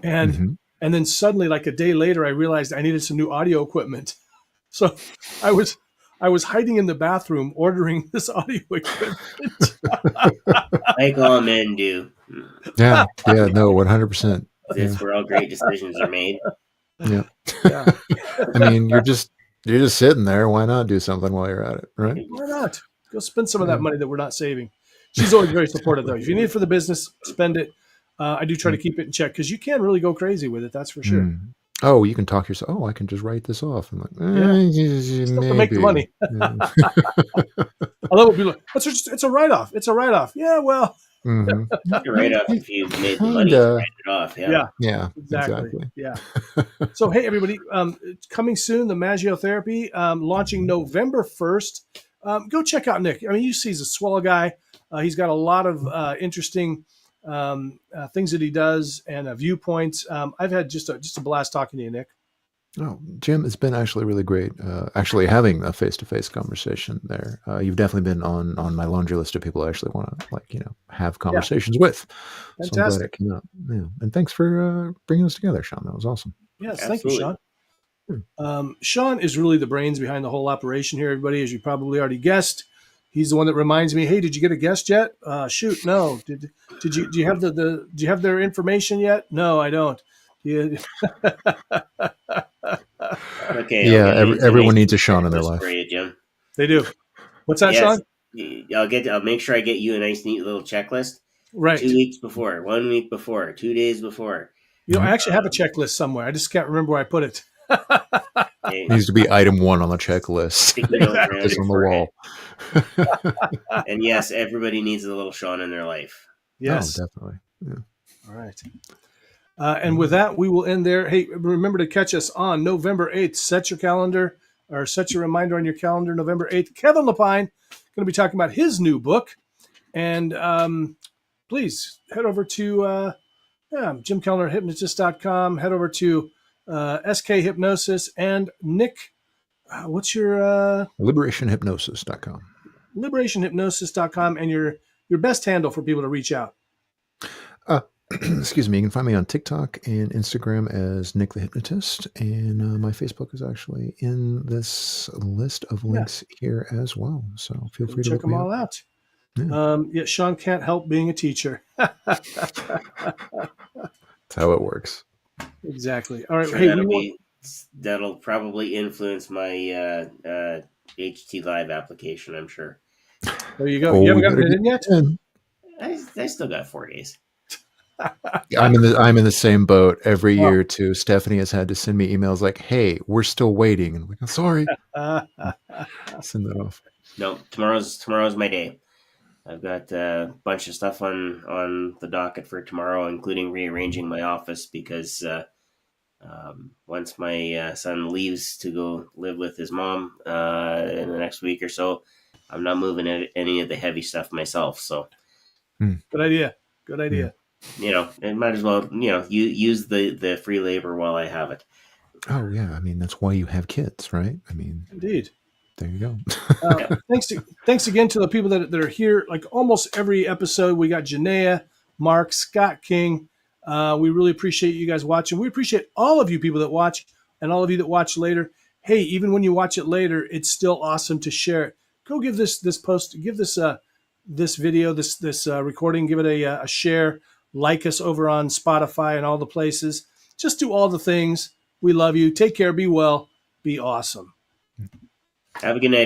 and then suddenly, like a day later, I realized I needed some new audio equipment. So I was hiding in the bathroom ordering this audio equipment. Like all men do. Yeah, no, 100%. That's where all great decisions are made. Yeah. I mean, you're just sitting there. Why not do something while you're at it, right? Why not? Go spend some of that money that we're not saving. She's always very supportive, though. If you need it for the business, spend it. I do try to keep it in check because you can really go crazy with it. That's for sure. Oh, you can talk yourself. Oh, I can just write this off. I'm like, still to make the money. Although it'd be like, it's a write-off. It's a write-off. Yeah, well. It's a write-off if you made the money to write it off. Yeah, exactly. Yeah. So, hey, everybody, coming soon, the Magiotherapy, launching November 1st. Go check out Nick. I mean, you see he's a swell guy. He's got a lot of interesting things that he does and viewpoints. I've had just a blast talking to you, Nick. Oh, Jim, it's been actually really great actually having a face-to-face conversation there. You've definitely been on my laundry list of people I actually want to have conversations with. Fantastic. So I'm glad it came out. Yeah. And thanks for bringing us together, Shawn. That was awesome. Yes, absolutely. Thank you, Shawn. Shawn is really the brains behind the whole operation here, everybody, as you probably already guessed. He's the one that reminds me, hey, did you get a guest yet? Shoot, no. Did you do you have do you have their information yet? No, I don't. Yeah. Okay, I'll Yeah, get you a everyone nice needs a Shawn in their checklist life. for you, Jim. They do. What's that, Yes, Shawn? I'll make sure I get you a nice, neat little checklist. Right. 2 weeks before, 1 week before, 2 days before. You know, I actually have a checklist somewhere. I just can't remember where I put it. Okay, Needs to be item 1 on the checklist. sticky note around This your on the forehead. wall. And yes, everybody needs a little Shawn in their life. Yes. Oh, definitely. Yeah. All right. And with that, we will end there. Hey, remember to catch us on November 8th. Set your calendar or set your reminder on your calendar, November 8th. Kevin Lapine going to be talking about his new book. And please head over to Jim Kellner, hypnotist.com. Head over to SK Hypnosis and Nick. What's your LiberationHypnosis.com. liberationhypnosis.com and your best handle for people to reach out. Excuse me. You can find me on TikTok and Instagram as Nick the Hypnotist, and my Facebook is actually in this list of links here as well. So feel free to check them all out. Yeah. Shawn can't help being a teacher. That's how it works. Exactly. All right. Sure, Hey, that'll probably influence my HT Live application, I'm sure. There you go. You haven't gotten it in yet? I still got 4 days. I'm in the same boat every year too. Stephanie has had to send me emails like, "Hey, we're still waiting," and I'm like, "I'm sorry." Send that off. No, tomorrow's my day. I've got a bunch of stuff on the docket for tomorrow, including rearranging my office because once my son leaves to go live with his mom in the next week or so, I'm not moving any of the heavy stuff myself. So, good idea. Good idea. It might as well, use the free labor while I have it. Oh yeah, I mean that's why you have kids, right? I mean, indeed. There you go. Thanks again to the people that are here. Like almost every episode, we got Janaea, Mark, Scott King. We really appreciate you guys watching. We appreciate all of you people that watch and all of you that watch later. Hey, even when you watch it later, it's still awesome to share it. Go give this post, give this video, this recording, give it a share. Like us over on Spotify and all the places. Just do all the things. We love you. Take care. Be well. Be awesome. Have a good night.